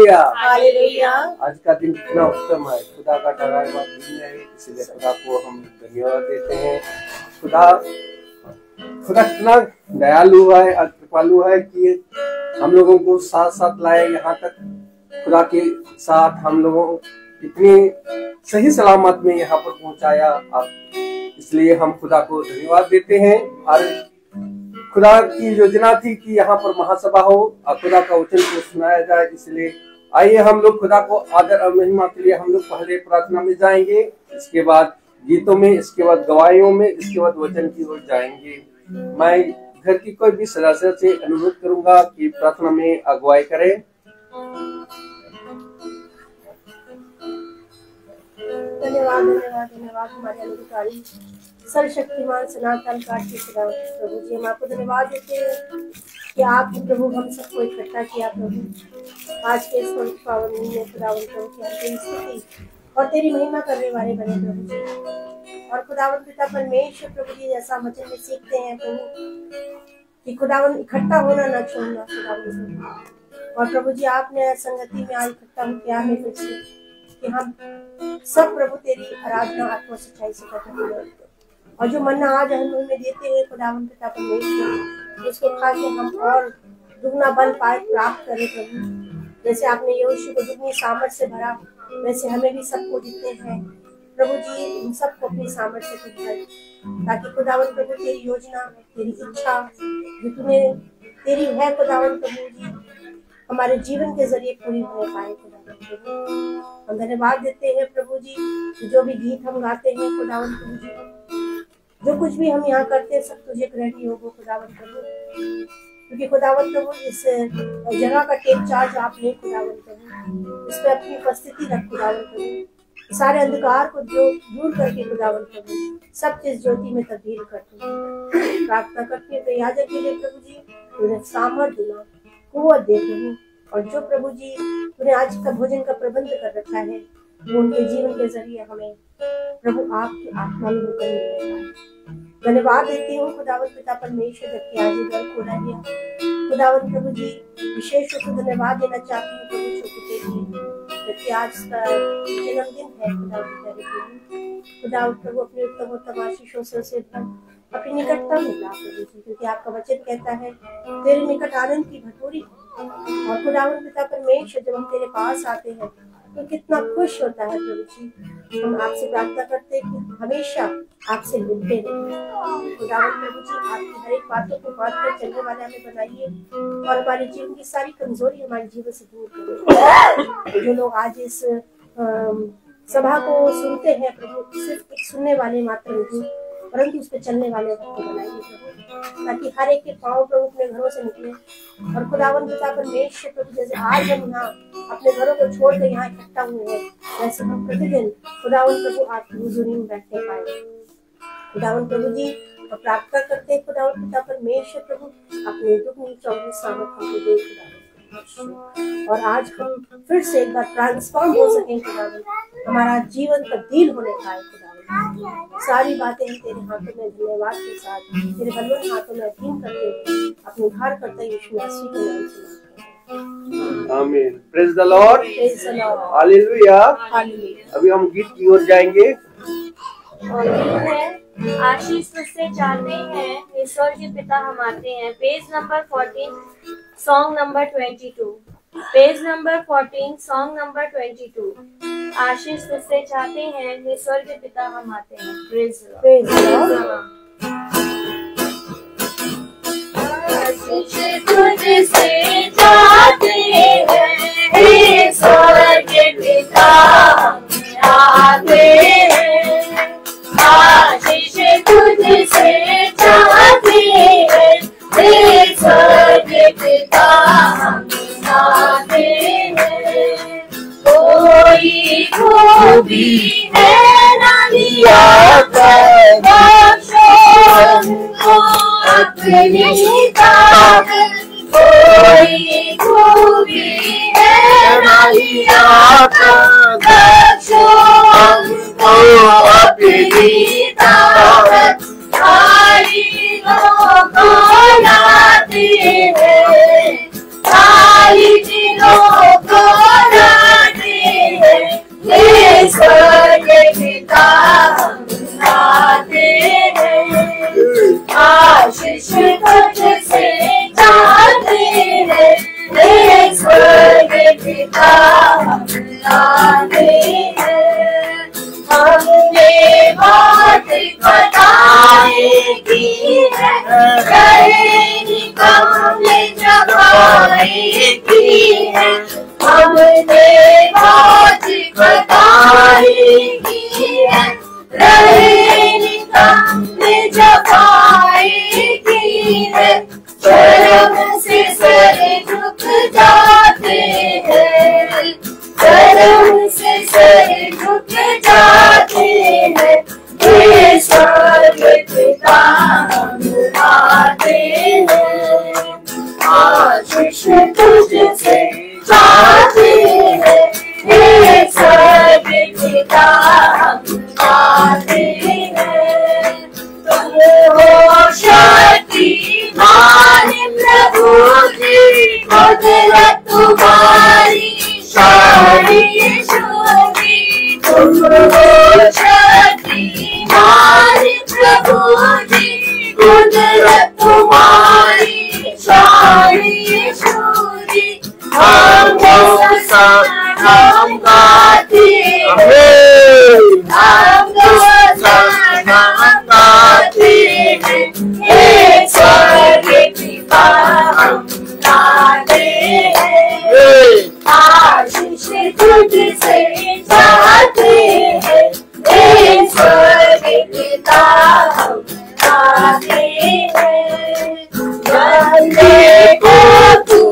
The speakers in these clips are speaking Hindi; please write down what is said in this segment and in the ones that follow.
हालेलुया। आज का दिन कितना उत्तम है, खुदा का ठहराया हुआ दिन है, इसलिए खुदा को हम धन्यवाद देते हैं। खुदा कितना दयालु है और कृपालु है कि हम लोगों को साथ साथ लाए यहाँ तक। खुदा के साथ हम लोगों इतनी सही सलामत में यहाँ पर पहुँचाया, इसलिए हम खुदा को धन्यवाद देते हैं। और खुदा की योजना थी कि यहाँ पर महासभा हो और खुदा का वचन को सुनाया जाए, इसलिए आइए हम लोग खुदा को आदर और महिमा के लिए हम लोग पहले प्रार्थना में जाएंगे, इसके बाद गीतों में, इसके बाद गवाहियों में, इसके बाद वचन की ओर जाएंगे। मैं घर की कोई भी सदस्य से अनुरोध करूंगा कि प्रार्थना में अगुवाई करें। धन्यवाद धन्यवाद धन्यवाद हमारे अनुग्रहकारी सर्वशक्तिमान सनातन काल के खुदा प्रभु जी, हम आपको धन्यवाद देते हैं कि आप प्रभु हम सबको इकट्ठा किया प्रभु आज के इस पवित्र पावन दिन में। खुदावन प्रभु की हम तेरी स्तुति और तेरी महिमा करने वाले बने प्रभु जी। और खुदावन पिता परमेश्वर प्रभु जी, जैसा वचन में सीखते हैं प्रभु कि खुदावन इकट्ठा होना न छोड़ना खुदावन। और प्रभु जी आपने संगति में आज इकट्ठा किया है फिर से कि हम सब प्रभु तेरी आराधना आत्मा सच्चाई से करते हैं। और जो मन्ना आज हम में देते हैं खुदावन पिता परमेश्वर, उसको खा के हम और दुगना बल पाए प्राप्त करें प्रभु। जैसे आपने यहोशू को दुगनी सामर्थ से भरा, वैसे हमें भी सबको देते हैं प्रभु जी, इन सबको अपनी सामर्थ से भर, ताकि खुदावन प्रभु तेरी योजना, तेरी इच्छा जो तुम्हें तेरी है खुदावन प्रभु जी हमारे जीवन के जरिए पूरी हो पाए खुदावन प्रभु। हम धन्यवाद देते हैं प्रभु जी, जो भी गीत हम गाते हैं खुदावन प्रभु जी, जो कुछ भी हम यहाँ करते हैं सब तुझे ग्रहणी होगो खुदावन प्रभु, क्योंकि खुदावन प्रभु इस जगह का टेक चार्ज आपने खुदावन प्रभु, इस पर अपनी उपस्थिति रख खुदावन प्रभु। सारे अंधकार को जो दूर करके खुदावन प्रभु सब चीज ज्योति में तब्दील करते हैं। प्रार्थना करते हैं याजक के लिए प्रभु जी, उन्हें सामर्थ्य देना, कुव्वत दे प्रभु। और जो प्रभु जी उन्हें आज का भोजन का प्रबंध कर रखा है, वो उनके जीवन के जरिए हमें प्रभु आपकी आत्मा में होकर मिलेगा। धन्यवाद देती हूँ खुदावन पिता परमेश्वर जबकि आज घर खोला गया खुदावन प्रभु जी। विशेष रूप से धन्यवाद देना चाहती हूँ प्रभु छोटे के लिए, जबकि आज का जन्मदिन है खुदावन प्रभु अपने उत्तम उत्तम आशीषों से अपनी निकटता मिला प्रभु जी, क्योंकि आपका वचन कहता है तेरे निकट आनंद की भटोरी। और खुदावन पिता परमेश्वर जब हम तेरे पास आते हैं तो कितना खुश होता है प्रभु जी। हम आपसे प्रार्थना करते हैं कि हमेशा आपसे मिलते रहें खुदावन प्रभु जी। आपकी हर एक बातों को बात कर चलने वाले हमें बनाइए और हमारे जीवन की सारी कमजोरी हमारे जीवन से दूर करें। जो लोग आज इस सभा को सुनते हैं प्रभु, सिर्फ एक सुनने वाले मात्र नहीं परंतु उस पर चलने वाले को बनाइए प्रभु, ताकि हर एक के पांव प्रभु अपने घरों से निकले। और खुदावन पिता परमेश्वर प्रभु, जैसे आज हम यहाँ अपने घरों को छोड़कर यहाँ इकट्ठा हुए हैं, वैसे हम प्रतिदिन खुदावन प्रभु आपकी हुजूरी में बैठने पाए खुदावन प्रभु जी। और प्रार्थना करते हैं खुदावन पिता परमेश्वर प्रभु, अपने दुगनी चौगुनी सामर्थ हमको दे खुदावन। और आज हम फिर से एक बार ट्रांसफॉर्म हो सकें खुदावन, हमारा जीवन तब्दील होने पाए खुदावन। सारी बातें हम तेरे हाथों में धन्यवाद के साथ तेरे बलवान हाथों में अधीन करते हुए अपने उद्धार करता यीशु मसीह के नाम से आमीन। Praise the Lord, praise the Lord, hallelujah. Hallelujah. अभी हम गीत की ओर जाएंगे और गीत है आशीष तुझसे चाहते हैं ईश्वर के पिता हम आते हैं, page number 14 song number 22, page number 14 song number 22। आशीष तुझसे चाहते हैं ईश्वर के पिता हम आते हैं। प्रेज आशीष तुझसे चाहते हैं ईश्वर के पिता हम आते हैं। आशीष तुझसे चाहते हैं ईश्वर के पिता हम आते हैं। कोई खूबी है ना दिया कर बख्शो हमको अपनी ताकत। कोई खूबी है ना दिया कर बख्शो हमको अपनी ताकत। सारी लोगों लाते हैं, सारी दिलों को बताते हैं। हमने बात बताए की है, रहेगी हमने जबाए की है। हमने बात बताए की है, रहेगी हमने जबाए की है। शर्म से सर झुक जाते हैं, शर्म से सर झुक जाते हैं। ये स्वर्ग पिता हम आते हैं, आशीष तुझसे चाहते हैं। ये स्वर्ग पिता हम आते हैं। तुम हो शक्तिमान प्रभु जी, कुदरत तुम्हारी सारी शोभी। तुम हो शक्तिमान प्रभु जी, कुदरत तुम्हारी सारी शोभी। हम गाते हैं, हम गाते हैं। एक स्वर्ग पिता हम गाते हैं, आशीष तुझसे चाहते हैं। एक स्वर्ग पिता हम गाते हैं। बंदे को तू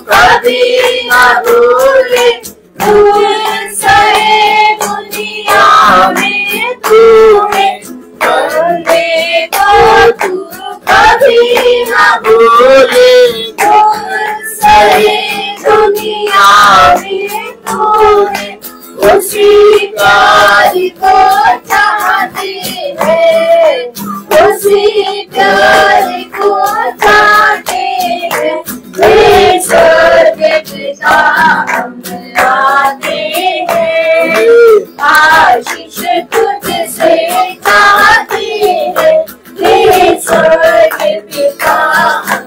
कभी न भूले, दूर सहे दुनिया में तू है। बंदे को तू कभी न भूले, दूर सहे दुनिया में तू है। उसी प्यार को चाहते हैं, उसी प्यार को चाहते हैं। वे स्वर्ग पिता हम आते हैं, आशीष तुझसे चाहते हैं। वे स्वर्ग पिता हम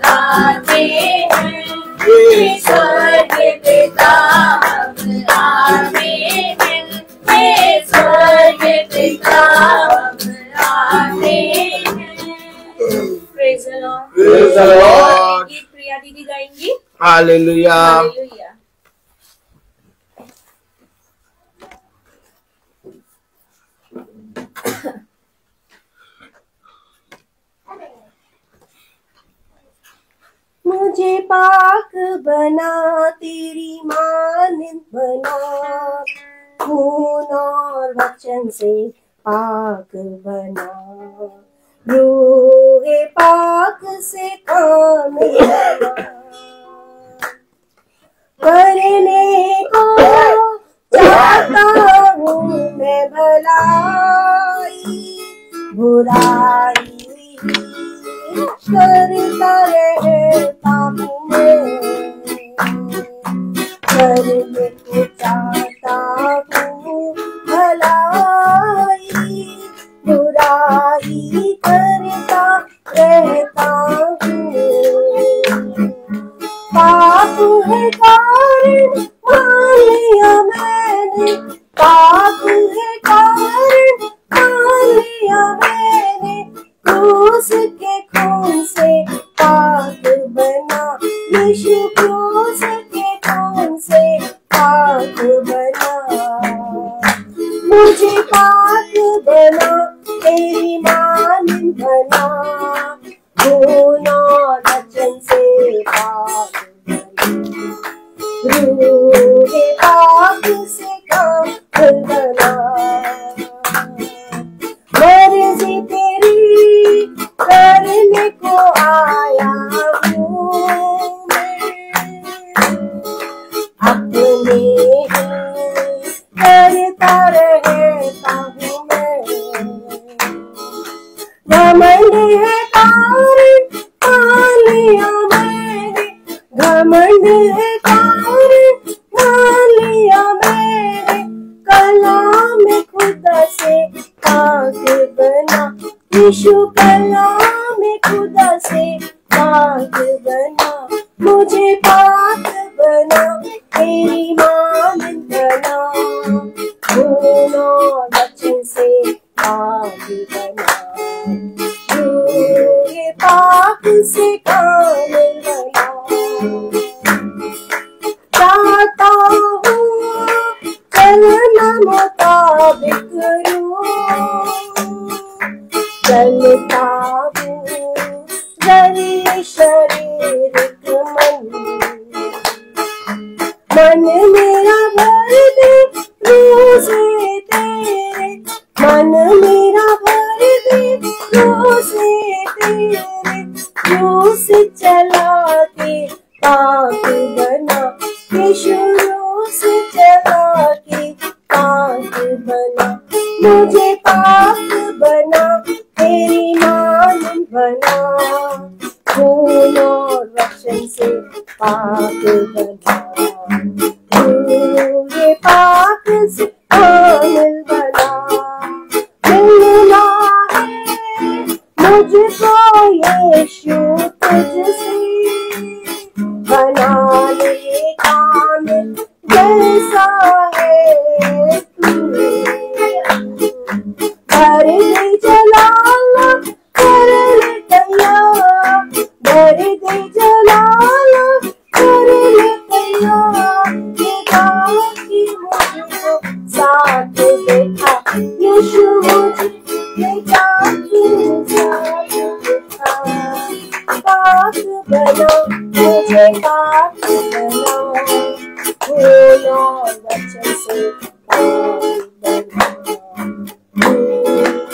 आते हैं, वे स्वर्ग पिता हम आते हैं। वे स्वर्ग पिता हम आते हैं। Praise the Lord. Praise the Lord. गीत प्रिया दीदी गाएंगी। हालेलुया। हालेलुया। मुझे पाक बना, तेरी मानिंद बना, खून और वचन से पाक बना। रूहे पाक से काम बना, करने को चाहता हूँ मैं भलाई, बुराई करता रहता हूँ मैं, करने को चाहता हूँ भलाई, बुराई करता रहता हूँ। पाप है कारण मान लिया मैंने, पाप है कारण मान लिया मैंने। क्रूस के खून से पाक बना, यीशु क्रूस के खून से पाक बना। मुझे पाक बना, तेरी मानिंद बना, खून और वचन से पाक बना। रूहे पाक से काम बना, मर्जी तेरी करने को आया हूँ मैं, अपने ही करता रहता हूँ मैं। घमंड है कारण मान लिया मैंने, घमंड है कारण मान लिया मैंने। कलाम खुदा से पाक बना, यीशु कलाम खुदा से पाक बना। मुझे पाक बना, तेरी मानिंद बना, बिखरूं, चलता हूँ जरी शरीरिक मन, मन मेरा भर दे रूह से तेरे, मन मेरा भर दे रूह से तेरे, रूह से चला के पाक बना, यीशु रूह से चला के पाक बना, मुझे पाक बना, तेरी मान बना, खून और वचन से पाक बना, ये पाक से कामिल बना, मिलना है मुझको यीशु तुझसे, बना ले कामिल जैसा है तू, भर दे जलाला कर ले तैयार, भर दे जलाला कर ले तैयार, ये बाकी मुझको साथ देखा, यीशु मुझे ये बाकी साथ देखा, पाक बना मुझे पाक बना, फूल और वचन से पाक बना,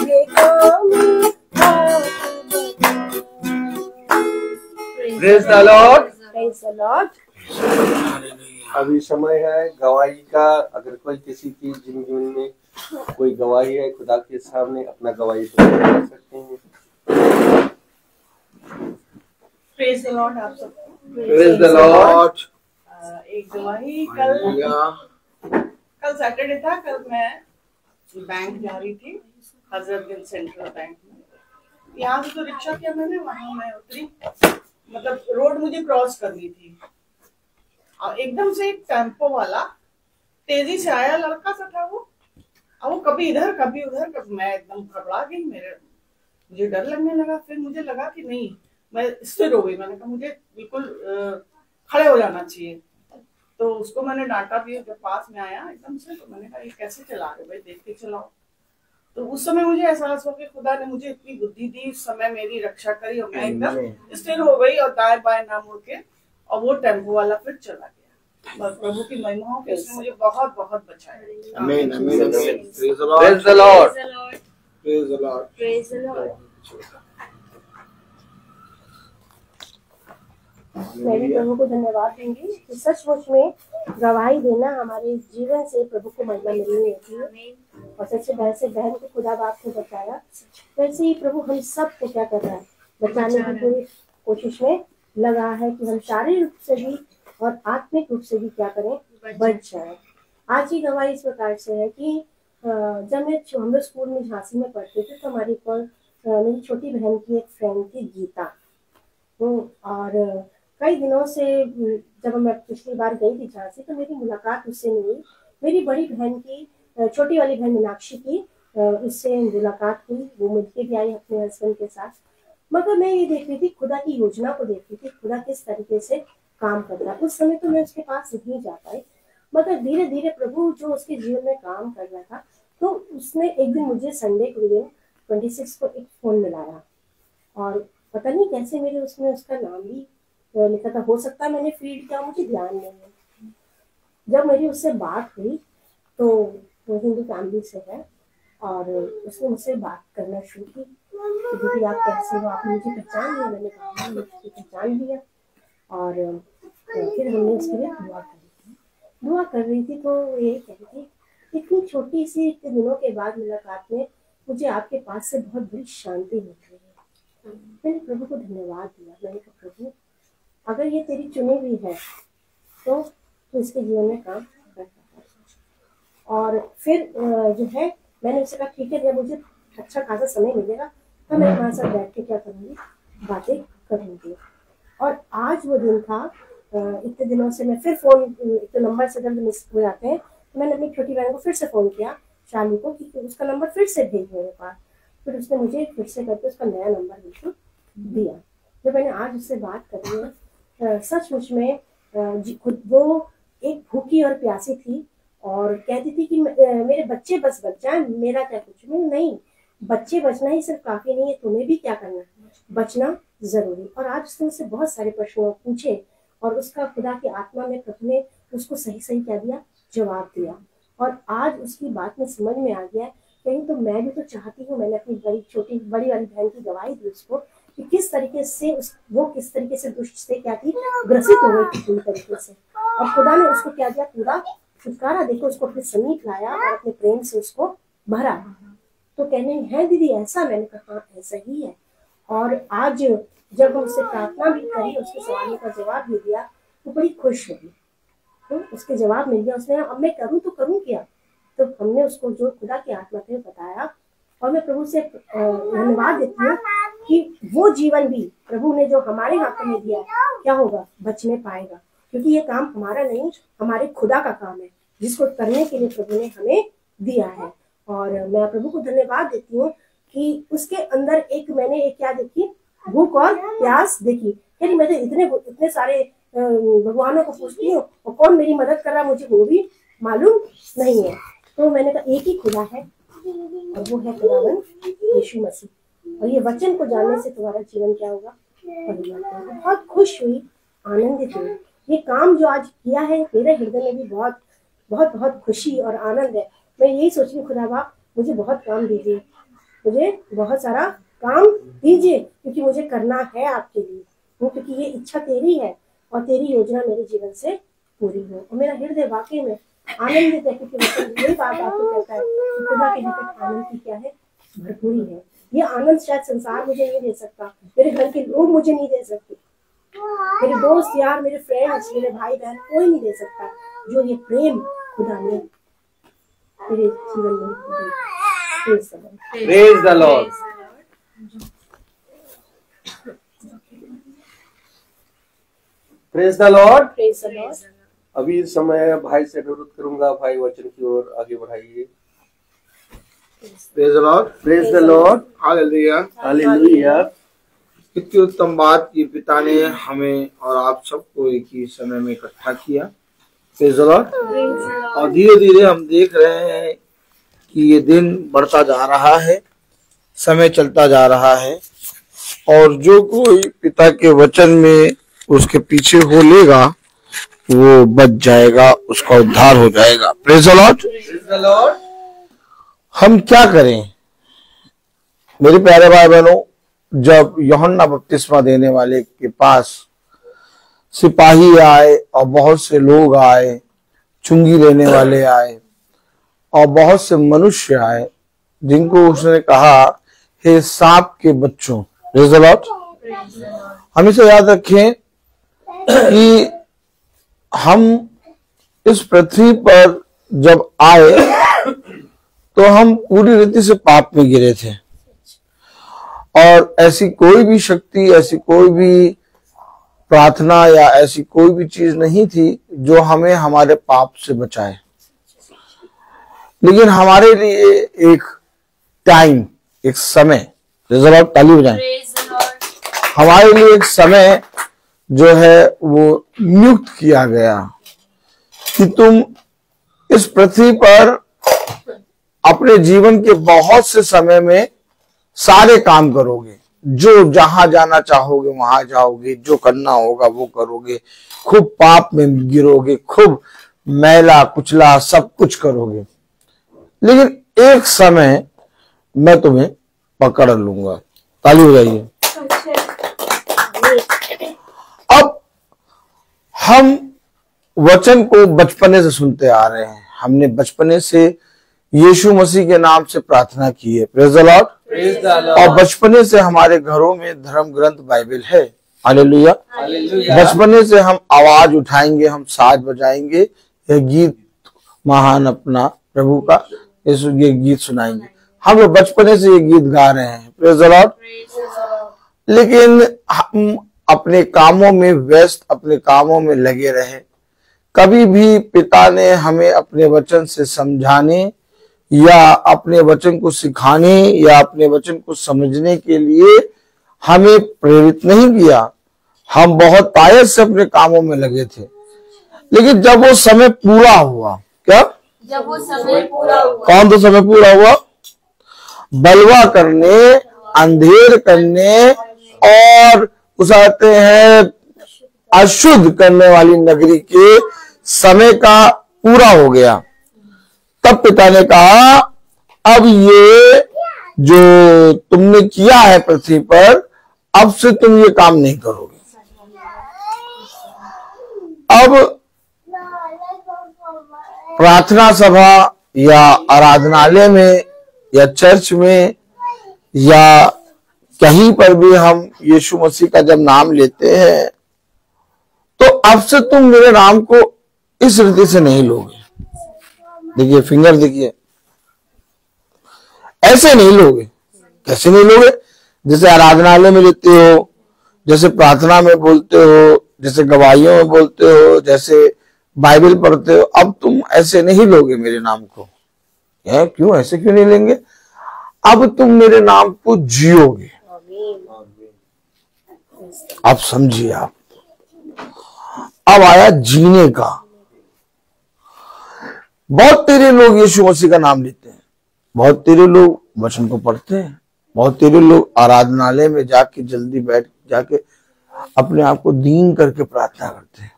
ये काम पाक बना। Praise the Lord. Praise the Lord. अभी समय है गवाही का। अगर कोई किसी की जिंदगी में कोई गवाही है, खुदा के सामने अपना गवाही कर सकते हैं। प्रेज द लॉर्ड आप सबको। Praise the Lord. एक गवाही, कल सैटरडे था। कल मैं बैंक जा रही थी, हजरतगंज सेंट्रल बैंक में। यहाँ से तो रिक्शा किया मैंने, वहां मैं उतरी, मतलब रोड मुझे क्रॉस करनी थी और एकदम से एक टेम्पो वाला तेजी से आया, लड़का सा था वो। अब वो कभी इधर कभी उधर, कभी मैं एकदम घबरा गई, मुझे डर लगने लगा। फिर मुझे लगा कि नहीं, मैं स्थिर हो गई। मैंने कहा मुझे बिल्कुल खड़े हो जाना चाहिए। तो उसको मैंने डांटा भी, जब पास में आया एकदम से, तो मैंने कहा ये कैसे चला रहे भाई, देख के चलाओ। तो उस समय मुझे एहसास हो कि खुदा ने मुझे इतनी बुद्धि दी, उस समय मेरी रक्षा करी और मैं एकदम स्थिर हो गई और दाएं बाएं ना मुड़ के, और वो टेम्पो वाला फिर चला गया। बस प्रभु की महिमा हो कि उसने मुझे बहुत बहुत बचाया। आमीन आमीन आमीन। Praise the praise the Lord. Praise the Lord. Praise the Lord. मैं भी प्रभु को धन्यवाद दूंगी कि सचमुच में गवाही देना हमारे जीवन से प्रभु को महिमा मिलनी होती है। और सबसे वैसे बहन को खुदा बाप ने बचाया, वैसे ही प्रभु हम सब को क्या कर रहा है, बचाने की पूरी कोशिश में लगा है कि हम शारीरिक रूप से भी और आत्मिक रूप से भी क्या करें, बच जाए। आज की गवाही इस प्रकार से है कि जब हम लोग स्कूल में झांसी में पढ़ते थे, तो हमारी पर मेरी छोटी बहन की एक फ्रेंड थी गीता। और कई दिनों से जब मैं पिछली बार गई थी झांसी, तो मेरी मुलाकात उससे नहीं हुई। मेरी बड़ी बहन की, छोटी वाली बहन मीनाक्षी की, उससे मुलाकात हुई। वो मिलके भी आई अपने हस्बैंड के साथ। मगर मैं ये देख रही थी, खुदा की योजना को देख रही थी, खुदा किस तरीके से काम कर रहा है। उस समय तो मैं उसके पास नहीं जा पाई, मगर धीरे धीरे प्रभु जो उसके जीवन में काम कर रहा था, तो उसने एक दिन मुझे संडे के दिन 26 को एक फोन मिलाया। और पता नहीं कैसे मेरे उसमें उसका नाम भी लिखा था। हो सकता है मैंने फीड किया, मुझे ध्यान नहीं है। जब मेरी उससे बात हुई, तो वो हिंदू फैमिली से है, और उसने मुझसे बात करना शुरू की कि दीदी आप कैसे हो, आपने मुझे पहचान लिया। मैंने कहा मैंने पहचान लिया। और फिर हमने उसके लिए दुआ कर रही थी। तो ये कह रही थी, इतनी छोटी सी इतने दिनों के बाद मुलाकात में मुझे आपके पास से बहुत बड़ी शांति मिल रही है। मैंने प्रभु को धन्यवाद दिया। मैंने कहा प्रभु, अगर ये तेरी चुनी हुई है तो इसके जीवन में काम कर सकता है। और फिर जो है, मैंने उससे कहा ठीक है, जब मुझे अच्छा खासा समय मिलेगा तो मैं तुम्हारे साथ बैठ के क्या करूँगी, बातें करूँगी। और आज वो दिन था। इतने दिनों से मैं फिर फोन, इतने नंबर से जब मिस हो जाते हैं, तो मैंने अपनी छोटी बहन को फिर से फोन किया, शाली को, कि उसका नंबर फिर से भेज मेरे पास। फिर उसने मुझे फिर से करके उसका नया नंबर बिल्कुल दिया। जब मैंने आज उससे बात करी है, सचमुच में खुद वो एक भूखी और प्यासी थी, और कहती थी कि मेरे बच्चे बस बच जाए, मेरा क्या कुछ नहीं, बच्चे बचना ही सिर्फ काफी नहीं है, तुम्हें भी क्या करना है, बचना जरूरी। और आज उसने मुझसे बहुत सारे प्रश्न पूछे और उसका खुदा की आत्मा में प्रभु ने उसको सही सही क्या दिया, जवाब दिया। और आज उसकी बात में समझ में आ गया कहीं तो मैं भी तो चाहती हूँ। मैंने अपनी बड़ी वाली बहन की गवाही दी उसको कि किस तरीके से वो किस तरीके से दुष्ट से क्या थी, ग्रसित हो गई थी पूरी तरीके से। और खुदा ने उसको क्या दिया, पूरा छुटकारा देकर उसको अपने समीप लाया और अपने प्रेम से उसको भरा। तो कहने है दीदी ऐसा, मैंने कहा हाँ ऐसा ही है। और आज जब हम उससे प्रार्थना भी करी, उसके सवालों का जवाब भी दिया, तो बड़ी खुश हुई। तो उसके जवाब मिल गया। उसने अब मैं करूँ तो करूँ क्या। तो हमने उसको जो खुदा की आत्मा थे बताया। और मैं प्रभु से धन्यवाद देती हूँ कि वो जीवन भी प्रभु ने जो हमारे हाथों में दिया क्या होगा, बचने पाएगा। क्योंकि ये काम हमारा नहीं, हमारे खुदा का काम है जिसको करने के लिए प्रभु ने हमें दिया है। और मैं प्रभु को धन्यवाद देती हूँ कि उसके अंदर मैंने एक क्या देखी, भूख और प्यास देखी। यानी मैं तो इतने सारे भगवानों को पूछती हूँ और कौन मेरी मदद कर रहा मुझे वो भी मालूम नहीं है। तो मैंने कहा एक ही खुदा है और वो है खुदावन यीशु मसीह। और ये वचन को जानने से तुम्हारा जीवन क्या होगा, परिवर्तन। बहुत खुश हुई, आनंदित हुई। ये काम जो आज किया है मेरे हृदय में भी बहुत बहुत बहुत खुशी और आनंद है। मैं यही सोच रही हूँ खुदा बाप मुझे बहुत काम दीजिए, मुझे बहुत सारा काम दीजिए, क्योंकि मुझे करना है आपके लिए, क्योंकि ये इच्छा तेरी है और तेरी योजना मेरे जीवन से पूरी हो। और मेरा हृदय वाकई में आनंदित है, क्योंकि यही बात आपको कहता है कि खुदा के निकट आनंद की क्या है, भरपूरी है। ये आनंद शायद संसार मुझे नहीं दे सकता, मेरे घर के लोग मुझे नहीं दे सकते, मेरे दोस्त यार, मेरे फ्रेंड्स, मेरे भाई बहन, कोई नहीं दे सकता जो ये प्रेम खुदा ने मेरे जीवन में दिया। Praise the Lord. Praise the Lord. Praise the Lord. अभी समय भाई से अनुरोध करूंगा, भाई वचन की ओर आगे बढ़ाइए। Praise the Lord. Praise the Lord. Hallelujah. Hallelujah. कितनी उत्तम बात ये पिता ने हमें और आप सबको एक ही समय में इकट्ठा किया। Praise the Lord. और धीरे धीरे हम देख रहे हैं कि ये दिन बढ़ता जा रहा है, समय चलता जा रहा है, और जो कोई पिता के वचन में उसके पीछे हो लेगा वो बच जाएगा, उसका उद्धार हो जाएगा। Praise the Lord. Praise the Lord. हम क्या करें मेरे प्यारे भाई बहनों, जब यूहन्ना बपतिस्मा देने वाले के पास सिपाही आए और बहुत से लोग आए, चुंगी लेने वाले आए और बहुत से मनुष्य आए, जिनको उसने कहा हे सांप के बच्चों। Praise the Lord. हमेशा याद रखें कि हम इस पृथ्वी पर जब आए तो हम पूरी रीति से पाप में गिरे थे, और ऐसी कोई भी शक्ति, ऐसी कोई भी प्रार्थना या ऐसी कोई भी चीज नहीं थी जो हमें हमारे पाप से बचाए। लेकिन हमारे लिए एक टाइम, एक समय, ताली बजाएं, हमारे लिए एक समय जो है वो नियुक्त किया गया कि तुम इस पृथ्वी पर अपने जीवन के बहुत से समय में सारे काम करोगे, जो जहां जाना चाहोगे वहां जाओगे, जो करना होगा वो करोगे, खूब पाप में गिरोगे, खूब मैला कुचला सब कुछ करोगे। लेकिन एक समय मैं तुम्हें पकड़ लूंगा। ताली हो जाइए। अब हम वचन को बचपने से सुनते आ रहे हैं, हमने बचपने से यीशु मसीह के नाम से प्रार्थना की है। Praise the Lord. और बचपने से हमारे घरों में धर्म ग्रंथ बाइबल है। हालेलुया। बचपने से हम आवाज उठाएंगे, हम साज बजाएंगे, यह गीत महान अपना प्रभु का, ये गीत सुनाएंगे। हम लोग बचपने से ये गीत गा रहे हैं। Praise the Lord. लेकिन हम अपने कामों में व्यस्त, अपने कामों में लगे रहे। कभी भी पिता ने हमें अपने वचन से समझाने या अपने वचन को सिखाने या अपने वचन को समझने के लिए हमें प्रेरित नहीं किया। हम बहुत तायद से अपने कामों में लगे थे। लेकिन जब वो समय पूरा हुआ, क्या जब वो समय पूरा हुआ। कौन सा समय पूरा हुआ? बलवा करने, अंधेर करने और उस आते हैं अशुद्ध करने वाली नगरी के समय का पूरा हो गया। तब पिता ने कहा अब ये जो तुमने किया है पृथ्वी पर, अब से तुम ये काम नहीं करोगे। अब प्रार्थना सभा या आराधनालय में या चर्च में या कहीं पर भी हम यीशु मसीह का जब नाम लेते हैं तो अब से तुम मेरे नाम को इस रीति से नहीं लोगे। देखिए फिंगर देखिए, ऐसे नहीं लोगे। कैसे नहीं लोगे? जैसे आराधनालय में लेते हो, जैसे प्रार्थना में बोलते हो, जैसे गवाहियों में बोलते हो, जैसे बाइबल पढ़ते हो, अब तुम ऐसे नहीं लोगे मेरे नाम को। क्यों ऐसे क्यों नहीं लेंगे? अब तुम मेरे नाम को जियोगे। अब समझिए, आप अब आया जीने का। बहुत तेरे लोग यीशु मसीह का नाम लेते हैं, बहुत तेरे लोग वचन को पढ़ते हैं, बहुत तेरे लोग आराधनालय में जाके जल्दी बैठ जाके अपने आप को दीन करके प्रार्थना करते हैं।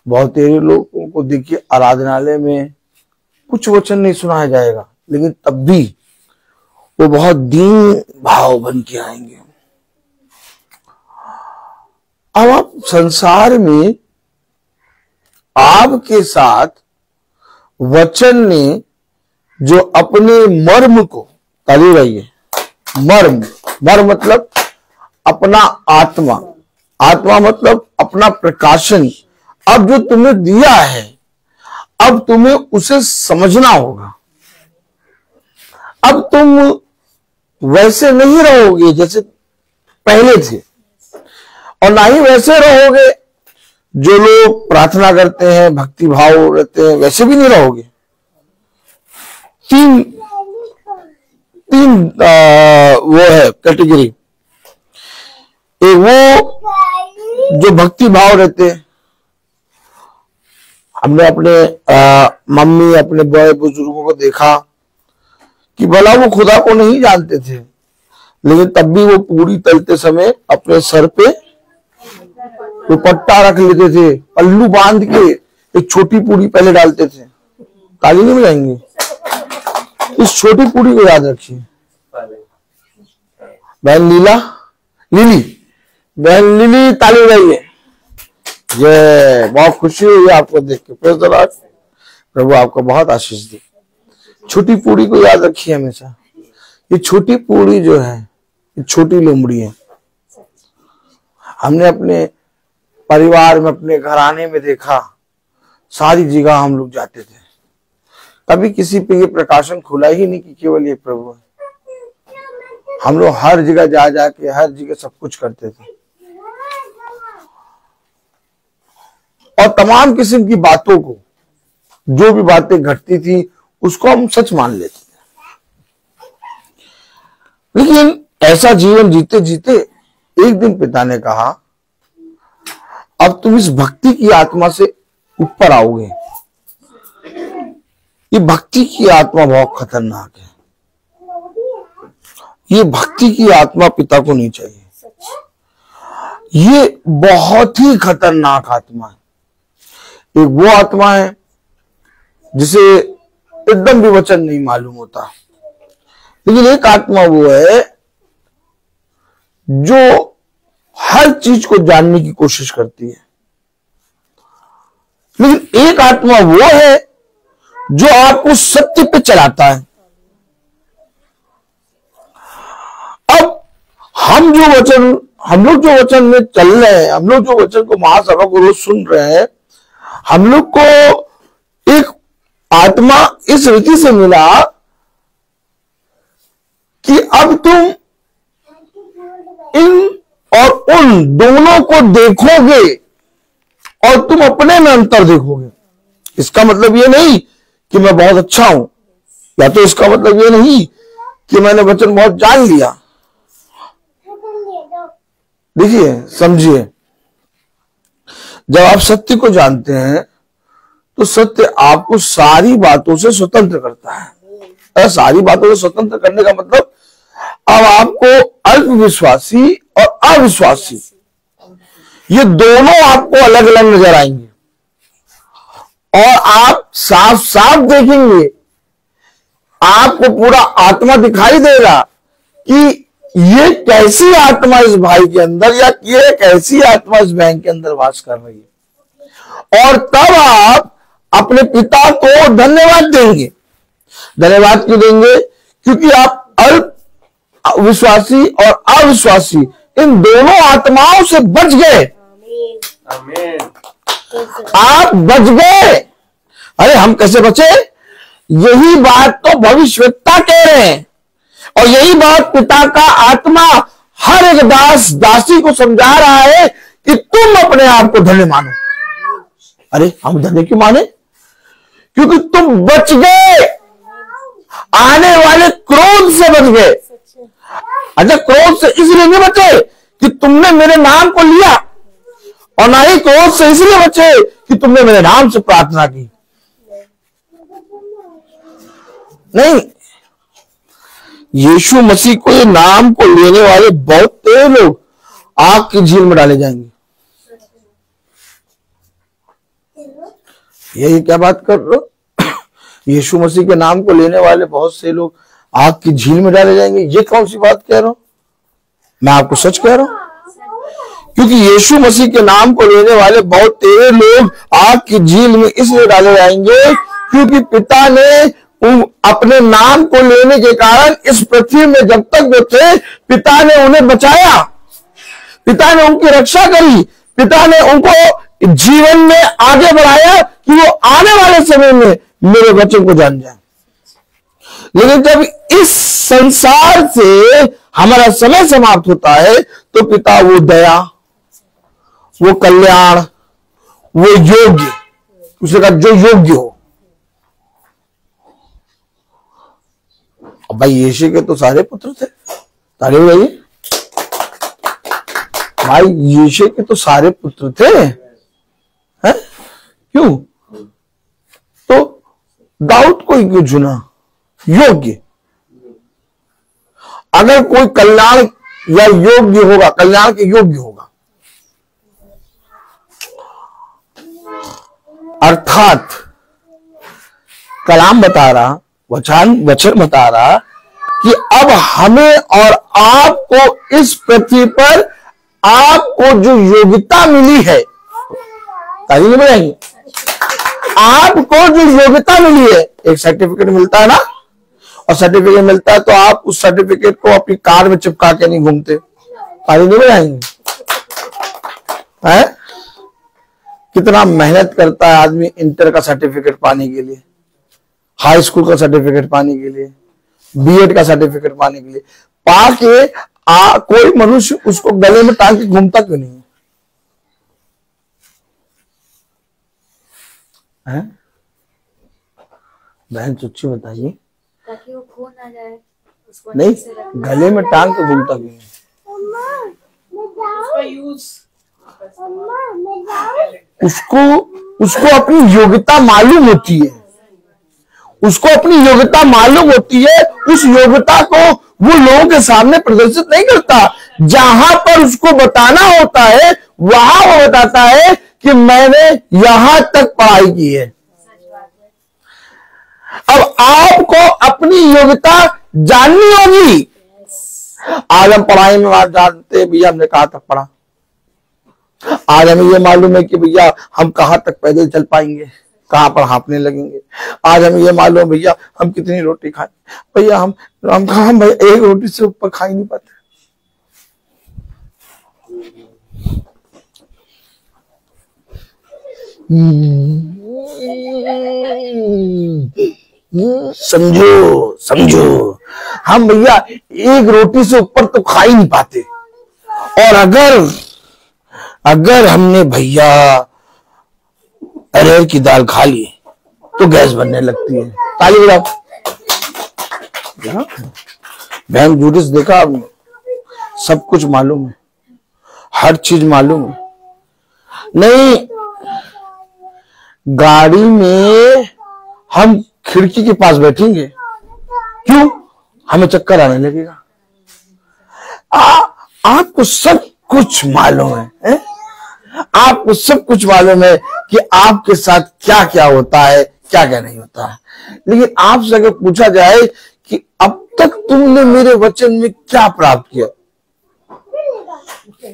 बहुत तेरे लोगों को देखिए आराधनालय में कुछ वचन नहीं सुनाया जाएगा, लेकिन तब भी वो बहुत दीन भाव बन के आएंगे। अब आप संसार में आपके साथ वचन ने जो अपने मर्म को, ताली रहिए, मर्म, मर्म मतलब अपना आत्मा, आत्मा मतलब अपना प्रकाशन, अब जो तुम्हें दिया है अब तुम्हें उसे समझना होगा। अब तुम वैसे नहीं रहोगे जैसे पहले थे, और ना ही वैसे रहोगे जो लोग प्रार्थना करते हैं, भक्ति भाव रहते हैं, वैसे भी नहीं रहोगे। तीन वो है कैटेगरी। एक वो जो भक्ति भाव रहते हैं, हमने अपने मम्मी अपने बड़े बुजुर्गों को देखा कि भला वो खुदा को नहीं जानते थे, लेकिन तब भी वो पूरी तलते समय अपने सर पे दुपट्टा रख लेते थे, पल्लू बांध के एक छोटी पूरी पहले डालते थे। ताली नहीं बजाएंगे? इस छोटी पूरी को याद रखिए। बहन लीला, लिली, बहन लिली, ताली बजाइए। ये बहुत खुशी हुई आपको देख के। Praise the Lord. प्रभु आपको बहुत आशीष दे। छोटी पूरी को याद रखिए हमेशा। ये छोटी पूरी जो है, ये छोटी लोमड़ी है। हमने अपने परिवार में, अपने घराने में देखा, सारी जगह हम लोग जाते थे, कभी किसी पे ये प्रकाशन खुला ही नहीं कि केवल ये प्रभु है। हम लोग हर जगह जा जाके हर जगह सब कुछ करते थे, और तमाम किस्म की बातों को, जो भी बातें घटती थी उसको हम सच मान लेते थे। लेकिन ऐसा जीवन जीते जीते एक दिन पिता ने कहा अब तुम इस भक्ति की आत्मा से ऊपर आओगे। ये भक्ति की आत्मा बहुत खतरनाक है। ये भक्ति की आत्मा पिता को नहीं चाहिए। ये बहुत ही खतरनाक आत्मा है। एक वो आत्मा है जिसे एकदम भी वचन नहीं मालूम होता, लेकिन एक आत्मा वो है जो हर चीज को जानने की कोशिश करती है। लेकिन एक आत्मा वो है जो आपको सत्य पे चलाता है। अब हम लोग जो वचन में चल रहे हैं, हम लोग जो वचन को महासभा को रोज सुन रहे हैं, हम लोग को एक आत्मा इस रीति से मिला कि अब तुम इन और उन दोनों को देखोगे और तुम अपने में अंतर देखोगे। इसका मतलब ये नहीं कि मैं बहुत अच्छा हूं, या तो इसका मतलब ये नहीं कि मैंने वचन बहुत जान लिया। देखिए, समझिए, जब आप सत्य को जानते हैं तो सत्य आपको सारी बातों से स्वतंत्र करता है। सारी बातों से स्वतंत्र करने का मतलब अब आपको अल्पविश्वासी और अविश्वासी ये दोनों आपको अलग अलग नजर आएंगे और आप साफ साफ देखेंगे, आपको पूरा आत्मा दिखाई देगा कि ये कैसी आत्मा इस भाई के अंदर या ये कैसी आत्मा इस बैंक के अंदर वास कर रही है। और तब आप अपने पिता को धन्यवाद देंगे। धन्यवाद क्यों देंगे? क्योंकि आप अल्प विश्वासी और अविश्वासी इन दोनों आत्माओं से बच गए। आमीन। आप बच गए। अरे हम कैसे बचे? यही बात तो भविष्यवक्ता कह रहे हैं और यही बात पिता का आत्मा हर एक दास दासी को समझा रहा है कि तुम अपने आप को धन्य मानो। अरे हम धन्य क्यों माने? क्योंकि तुम बच गए, आने वाले क्रोध से बच गए। अच्छा, क्रोध से इसलिए नहीं बचे कि तुमने मेरे नाम को लिया, और ना ही क्रोध से इसलिए बचे कि तुमने मेरे नाम से प्रार्थना की। नहीं, यीशु मसीह को ये नाम को लेने वाले बहुत तेरे लोग आग की झील में डाले जाएंगे। यही क्या बात कर रहे हो? यीशु मसीह के नाम को लेने वाले बहुत से लोग आग की झील में डाले जाएंगे। ये कौन सी बात कह रहा हूं? मैं आपको सच कह रहा हूं, क्योंकि यीशु मसीह के नाम को लेने वाले बहुत तेरे लोग आग की झील में इसलिए डाले जाएंगे क्योंकि पिता ने अपने नाम को लेने के कारण इस पृथ्वी में जब तक वो थे, पिता ने उन्हें बचाया, पिता ने उनकी रक्षा करी, पिता ने उनको जीवन में आगे बढ़ाया कि वो आने वाले समय में मेरे वचन को जान जाए। लेकिन जब इस संसार से हमारा समय समाप्त होता है तो पिता वो दया, वो कल्याण, वो योग्य, उसने कहा जो योग्य हो। भाई यीशु के तो सारे पुत्र थे, ताली बजाइए। भाई यीशु के तो सारे पुत्र थे, हैं? क्यों? तो दाऊद को ही क्यों चुना? योग्य। अगर कोई कल्याण या योग्य होगा, कल्याण के योग्य होगा, अर्थात कलाम बता रहा, वचन बता रहा कि अब हमें और आपको इस पृथ्वी पर आपको जो योग्यता मिली है, ताली नहीं बजाएंगे, आपको जो योग्यता मिली है, एक सर्टिफिकेट मिलता है ना, और सर्टिफिकेट मिलता है तो आप उस सर्टिफिकेट को अपनी कार में चिपका के नहीं घूमते, ताली नहीं बजाएंगे? है? कितना मेहनत करता है आदमी इंटर का सर्टिफिकेट पाने के लिए, हाई स्कूल का सर्टिफिकेट पाने के लिए, बीएड का सर्टिफिकेट पाने के लिए, पाके कोई मनुष्य उसको गले में टांग के घूमता क्यों नहीं है? बहन सच्ची बताइए, ताकि वो खो ना जाए, उसको नहीं गले में टांग के घूमता क्यों नहीं? उसका यूज उसको अपनी योग्यता मालूम होती है, उसको अपनी योग्यता मालूम होती है। उस योग्यता को वो लोगों के सामने प्रदर्शित नहीं करता, जहां पर उसको बताना होता है वहां वो बताता है कि मैंने यहां तक पढ़ाई की है। अब आपको अपनी योग्यता जाननी होगी। आज हम पढ़ाई में बात जानते भैया हमने कहां तक पढ़ा, आज हमें ये मालूम है कि भैया हम कहां तक पैदल चल पाएंगे, कहां पर हाँपने लगेंगे। आज हमें ये मालूम है भैया हम कितनी रोटी खाएं, भैया हम कहां भाई एक रोटी से ऊपर खा ही नहीं पाते। समझो हम भैया एक रोटी से ऊपर तो खा ही नहीं पाते, और अगर हमने भैया अरहर की दाल खा ली तो गैस बनने लगती है। ताली बजाओ। बहन जूडिस देखा आपने, सब कुछ मालूम है, हर चीज मालूम है। गाड़ी में हम खिड़की के पास बैठेंगे, क्यों? हमें चक्कर आने लगेगा। आपको सब कुछ मालूम है? आपको सब कुछ मालूम है कि आपके साथ क्या क्या होता है, क्या क्या नहीं होता है। लेकिन आपसे अगर पूछा जाए कि अब तक तुमने मेरे वचन में क्या प्राप्त किया,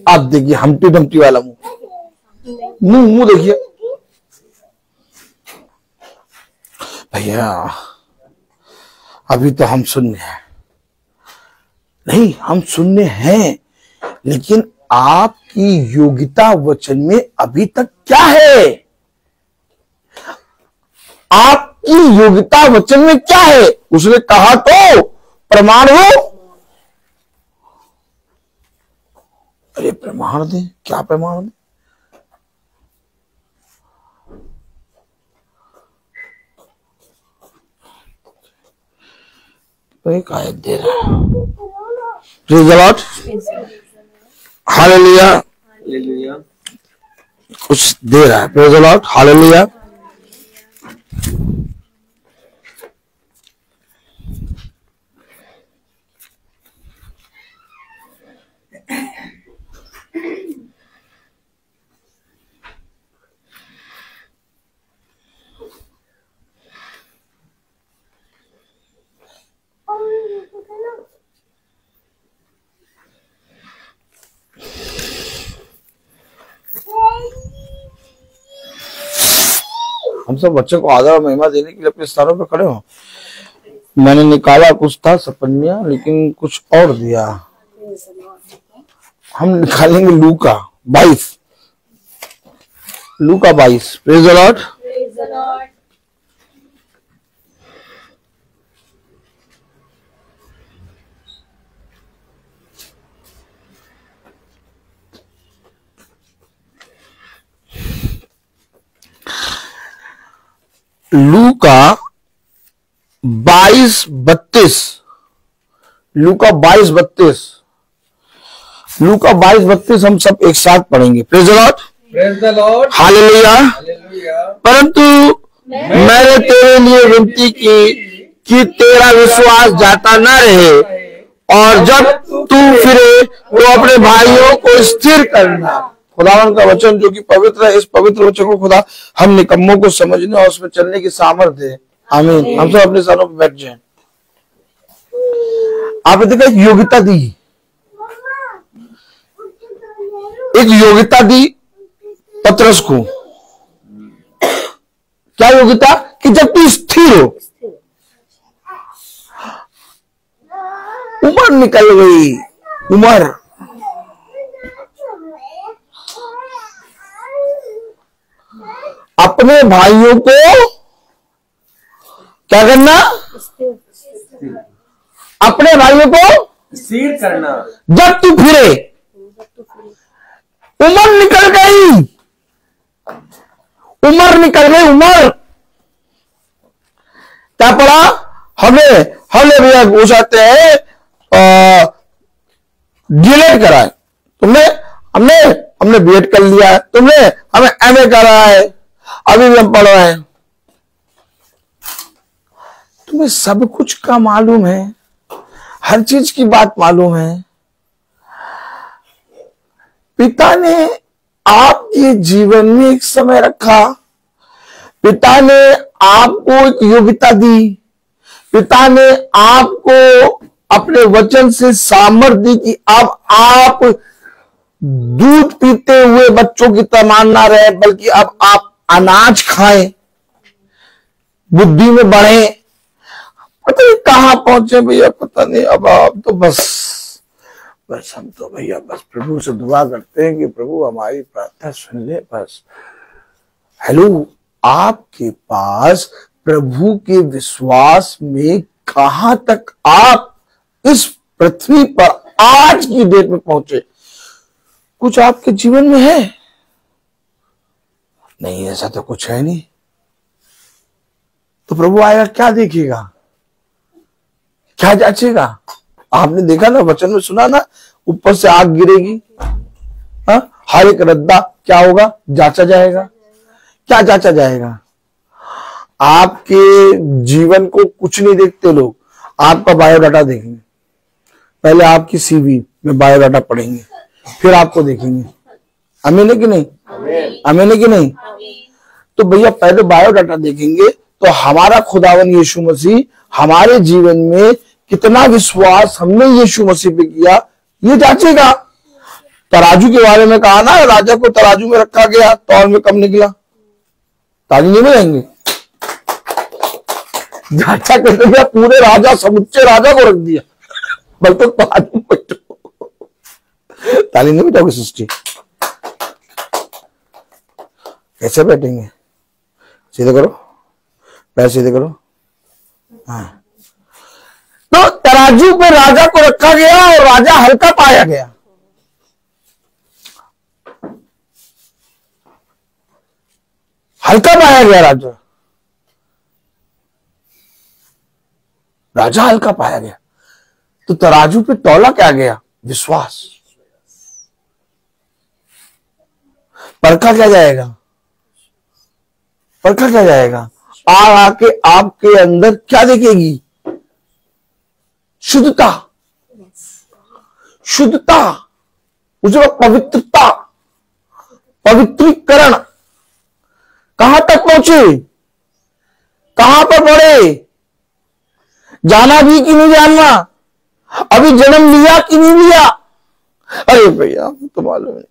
आप देखिए हमटी डमटी वाला मुंह देखिए। भैया अभी तो हम शून्य हैं। नहीं, हम शून्य हैं, लेकिन आपकी योग्यता वचन में अभी तक क्या है? आपकी योग्यता वचन में क्या है? उसने कहा तो प्रमाण हो। अरे प्रमाण दे, क्या प्रमाण दे? तो एक आयत दे रहा है। Praise the Lord, hallelujah. Hallelujah. कुछ दे रहा है। Praise the Lord, hallelujah. हम सब बच्चों को आदर और महिमा देने के लिए अपने स्थानों पर खड़े हो। मैंने निकाला कुछ था सपनिया, लेकिन कुछ और दिया। हम निकालेंगे लूका 22। लूका 22। Praise the Lord. Praise the Lord. लूका 22:32। लूका 22:32। लूका 22:32 हम सब एक साथ पढ़ेंगे। Praise the Lord, praise the Lord, hallelujah. Hallelujah. परंतु मैंने तेरे लिए विनती की कि तेरा विश्वास जाता न रहे, और जब तू फिरे तो अपने भाइयों को स्थिर करना। खुदावन का वचन जो कि पवित्र है, इस पवित्र वचन को खुदा हम निकम्मों को समझने और उसमें चलने की सामर्थ्य दे। आमीन। हम सब अपने स्थानों पर बैठ जाएं। आपने देखा एक योग्यता दी, एक योग्यता दी पतरस को। क्या योग्यता? कि जब तू स्थिर हो। उम्र निकल गई, उम्र। अपने भाइयों को क्या करना? अपने भाइयों को स्थिर करना। जब तू फिरे। उम्र निकल गई, उम्र निकल गई, उम्र। क्या पड़ा? हमें भैया पूछाते हैं डीएलएड करा है तुमने, हमने बीएड कर लिया है, तुमने हमें एमए करा है, अभी भी हम पढ़ रहे हैं। तुम्हें सब कुछ का मालूम है, हर चीज की बात मालूम है। पिता ने आपके जीवन में एक समय रखा, पिता ने आपको एक योग्यता दी, पिता ने आपको अपने वचन से सामर्थ्य दी कि अब आप दूध पीते हुए बच्चों की तरह ना रहे, बल्कि अब आप अनाज खाएं, बुद्धि में बढ़े। पता नहीं कहां पहुंचे भैया, पता नहीं। अब आप तो बस हम तो भैया बस प्रभु से दुआ करते हैं कि प्रभु हमारी प्रार्थना सुन ले बस। हेलो, आपके पास प्रभु के विश्वास में कहां तक आप इस पृथ्वी पर आज की डेट में पहुंचे? कुछ आपके जीवन में है? नहीं, ऐसा तो कुछ है नहीं। तो प्रभु आएगा, क्या देखेगा, क्या जांचेगा? आपने देखा ना, वचन में सुना ना, ऊपर से आग गिरेगी, हर एक रद्दा क्या होगा? जांचा जाएगा। क्या जांचा जाएगा? आपके जीवन को कुछ नहीं देखते लोग, आपका बायोडाटा देखेंगे। पहले आपकी सीवी में बायोडाटा पढ़ेंगे, फिर आपको देखेंगे। आमीन है कि नहीं? आमीन है कि नहीं? तो भैया पहले बायोडाटा देखेंगे तो हमारा खुदावन यीशु मसीह हमारे जीवन में कितना विश्वास हमने यीशु मसीह पे किया, ये जांचेगा। तराजू के बारे में कहा ना, राजा को तराजू में रखा गया, तौल में कम निकला। ताली नहीं मिलेंगे? जांचा करते गया, पूरे राजा, समुच्चे राजा को रख दिया, बल्कि तराजू में बैठो। ताली नहीं बैठोगे सृष्टि? कैसे बैठेंगे? सीधे करो, पैर सीधे करो। हाँ, तो तराजू पे राजा को रखा गया और राजा हल्का पाया गया। हल्का पाया गया राजा, राजा हल्का पाया गया। तो तराजू पे तौला क्या गया? विश्वास। परखा क्या जाएगा? परखा क्या जाएगा? आग आके आपके अंदर क्या देखेगी? शुद्धता, शुद्धता, उसके बाद पवित्रता, पवित्रीकरण। कहां तक पहुंचे? कहां पर पढ़े? जाना भी कि नहीं जानना? अभी जन्म लिया कि नहीं लिया? अरे भैया तो मालूम नहीं।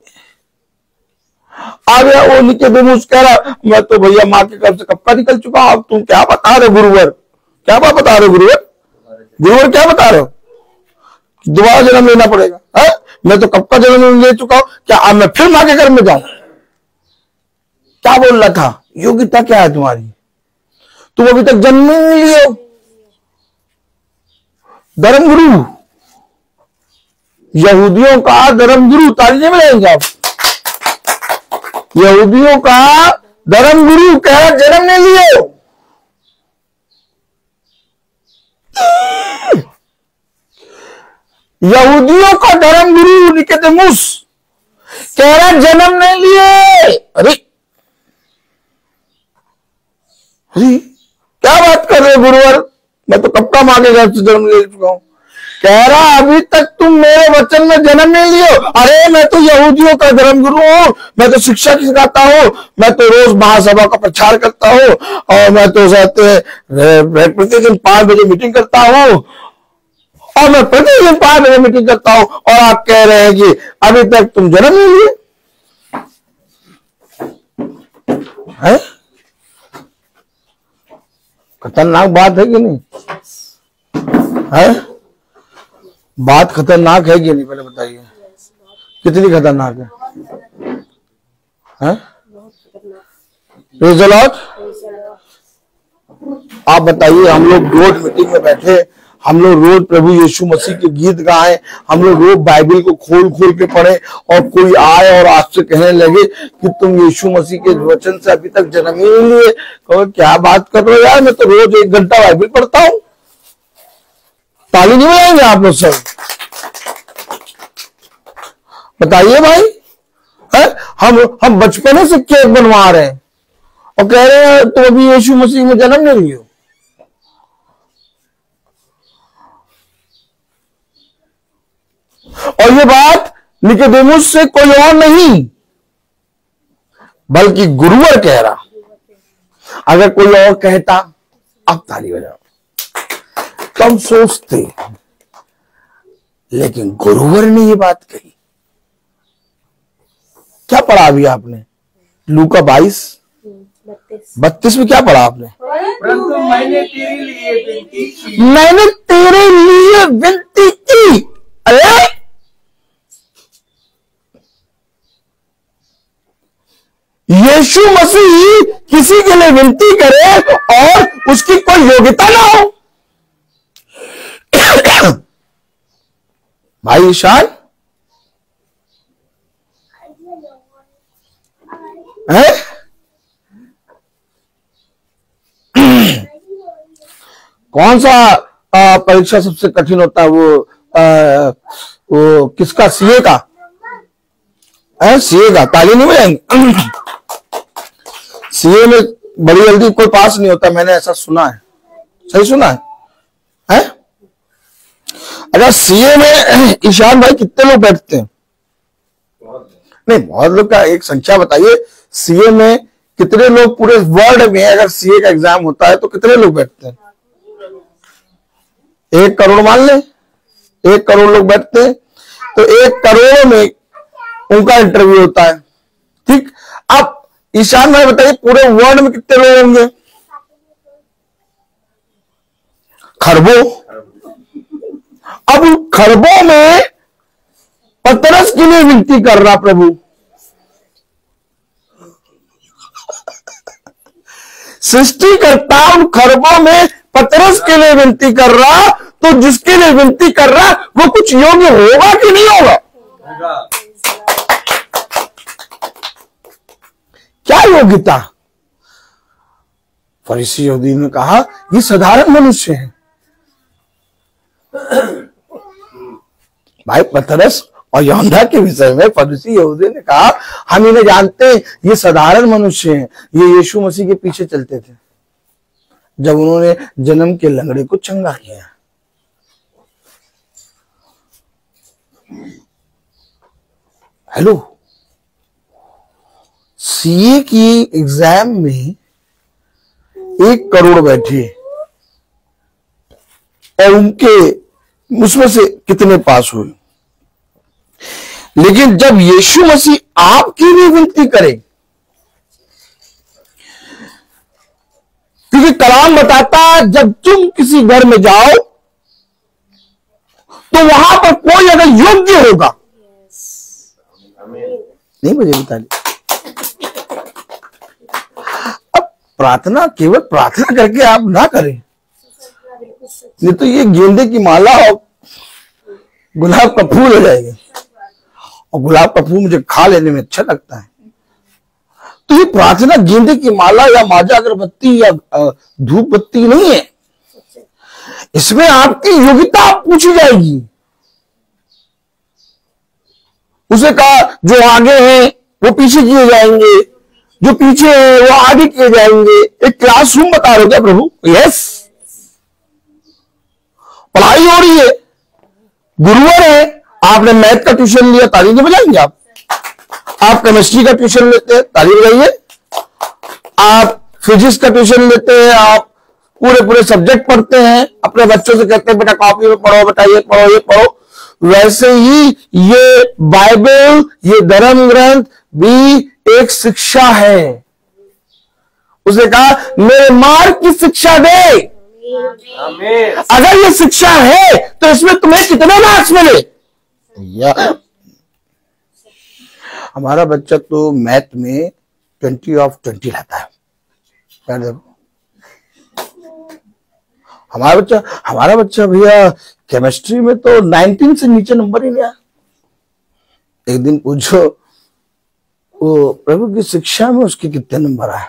आ गया वो निकोदेमुस कह रहा, मैं तो भैया माँ के घर से कब का निकल चुका हूं, अब तुम क्या बता रहे गुरुवर? क्या बात बता रहे गुरुवर? गुरुवर क्या बता रहे हो? दोबारा जन्म लेना पड़ेगा? है? मैं तो कब का जन्म ले चुका हूं, क्या अब मैं फिर माँ के घर में जाऊं? क्या बोल रहा था? योग्यता क्या है तुम्हारी? तुम अभी तक जन्म नहीं लिए हो। धर्मगुरु, यहूदियों का धर्मगुरु, ताली नहीं मिलेंगे आप? यहूदियों का धर्मगुरु कह रहा जन्म नहीं लिए हो। यहूदियों का धर्मगुरु निकोदेमुस कह रहा जन्म नहीं लिए। अरे अरे क्या बात कर रहे हो गुरुवर? मैं तो कब का माँ के घर से जन्म ले चुका हूं। कह रहा अभी तक तुम मेरे वचन में जन्म नहीं लिए हो। अरे मैं तो यहूदियों का धर्मगुरु हूं, मैं तो शिक्षा सिखाता हूं, मैं तो रोज महासभा का प्रचार करता हूं, और मैं तो प्रतिदिन 5 बजे मीटिंग करता हूं, और मैं प्रतिदिन 5 बजे मीटिंग करता हूं, और आप कह रहे हैं कि अभी तक तुम जन्म नहीं लिए। खतरनाक बात है कि नहीं? है? बात खतरनाक है कि नहीं? पहले बताइए, कितनी खतरनाक है? Praise the Lord. आप बताइए, हम लोग रोज मीटिंग में बैठे, हम लोग रोज प्रभु यीशु मसीह के गीत गाएं, हम लोग रोज बाइबल को खोल खोल के पढ़े, और कोई आए और आपसे कहने लगे कि तुम यीशु मसीह के वचन से अभी तक जन्म ही नहीं लिए। कहो क्या बात कर रहे हो यार, मैं तो रोज 1 घंटा बाइबल पढ़ता हूं। ताली नहीं बजाएंगे आप लोग सब? बताइए भाई, है? हम बचपने से केक बनवा रहे हैं और कह रहे हैं तो अभी यीशु मसीह में जन्म नहीं लियो। और ये बात निकोदेमुस से कोई और नहीं बल्कि गुरुवर कह रहा। अगर कोई और कहता, अब ताली बजाओ, कम सोचते, लेकिन गुरुवर ने ये बात कही। क्या पढ़ा अभी आपने? लूका 22:32 में क्या पढ़ा आपने? परंतु मैंने तेरे लिए विनती की। मैंने तेरे लिए विनती की। अरे यीशु मसीह किसी के लिए विनती करे और उसकी कोई योग्यता ना हो? भाई ईशान है? कौन सा परीक्षा सबसे कठिन होता है? वो किसका? सीए का? सीए का। ताली नहीं बजाएंगे? सीए में बड़ी जल्दी कोई पास नहीं होता, मैंने ऐसा सुना है। सही सुना है? अच्छा, सीए में ईशान भाई कितने लोग बैठते हैं? नहीं, बहुत लोग का एक संख्या बताइए। सीए में कितने लोग पूरे वर्ल्ड में, अगर सीए का एग्जाम होता है तो कितने लोग बैठते हैं? 1 करोड़ मान ले, 1 करोड़ लोग बैठते हैं, तो 1 करोड़ में उनका इंटरव्यू होता है। ठीक, अब ईशान भाई बताइए पूरे वर्ल्ड में कितने लोग होंगे? खरबों। अब उन खरबों में पतरस के लिए विनती कर रहा प्रभु, सृष्टिकर्ता उन खरबों में पतरस के लिए विनती कर रहा, तो जिसके लिए विनती कर रहा वो कुछ योग्य होगा कि नहीं होगा? क्या योग्यता? फरीसी यहूदी ने कहा ये साधारण मनुष्य है। भाई पतरस और यूहन्ना के विषय में फरीसी यहूदी ने कहा हम इन्हें जानते हैं, ये साधारण मनुष्य हैं, ये यीशु मसीह के पीछे चलते थे जब उन्होंने जन्म के लंगड़े को चंगा किया। हेलो, सीए की एग्जाम में 1 करोड़ बैठे और उनके उसमें से कितने पास हुए? लेकिन जब यीशु मसीह आपकी भी विनती करे, क्योंकि कलाम बताता है जब तुम किसी घर में जाओ तो वहां पर कोई अगर योग्य होगा, नहीं मुझे बता दी। अब प्रार्थना केवल प्रार्थना करके आप ना करें, नहीं तो ये गेंदे की माला और गुलाब का फूल हो जाएगा, और गुलाब का फूल मुझे खा लेने में अच्छा लगता है। तो ये प्रार्थना गेंदे की माला या माजा अगरबत्ती या धूप बत्ती नहीं है, इसमें आपकी योग्यता पूछी जाएगी। उसे कहा जो आगे हैं वो पीछे किए जाएंगे, जो पीछे हैं वो आगे किए जाएंगे। एक क्लासरूम बता रहे हो क्या प्रभु? यस, पढ़ाई हो रही है, गुरुवर है, आपने मैथ का ट्यूशन लिया, ताली नहीं बजाएंगे आप केमिस्ट्री का ट्यूशन लेते हैं, ताली बजाइए। आप फिजिक्स का ट्यूशन लेते हैं, आप पूरे सब्जेक्ट पढ़ते हैं, अपने बच्चों से कहते हैं बेटा कॉपी में पढ़ो, बेटा ये पढ़ो ये पढ़ो। वैसे ही ये बाइबल, ये धर्म ग्रंथ भी एक शिक्षा है। उसने कहा मेरे मार्ग की शिक्षा दे। अगर ये शिक्षा है तो इसमें तुम्हें कितने मार्क्स मिले? हमारा बच्चा तो मैथ में 20/20 लाता है। हमारा बच्चा भैया केमिस्ट्री में तो 19 से नीचे नंबर ही लिया। एक दिन पूछो वो प्रभु की शिक्षा में उसके कितने नंबर आए?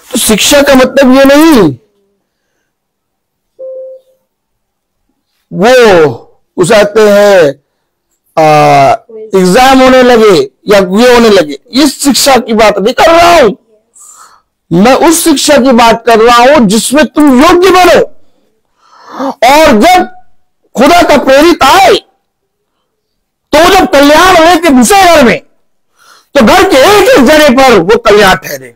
तो शिक्षा का मतलब ये नहीं वो उसे आते हैं एग्जाम होने लगे या ये होने लगे, इस शिक्षा की बात नहीं कर रहा हूं मैं। उस शिक्षा की बात कर रहा हूं जिसमें तुम योग्य बनो, और जब खुदा का प्रेरित आए तो जब कल्याण हो के दूसरे घर में, तो घर के एक एक जगह पर वो कल्याण ठहरे।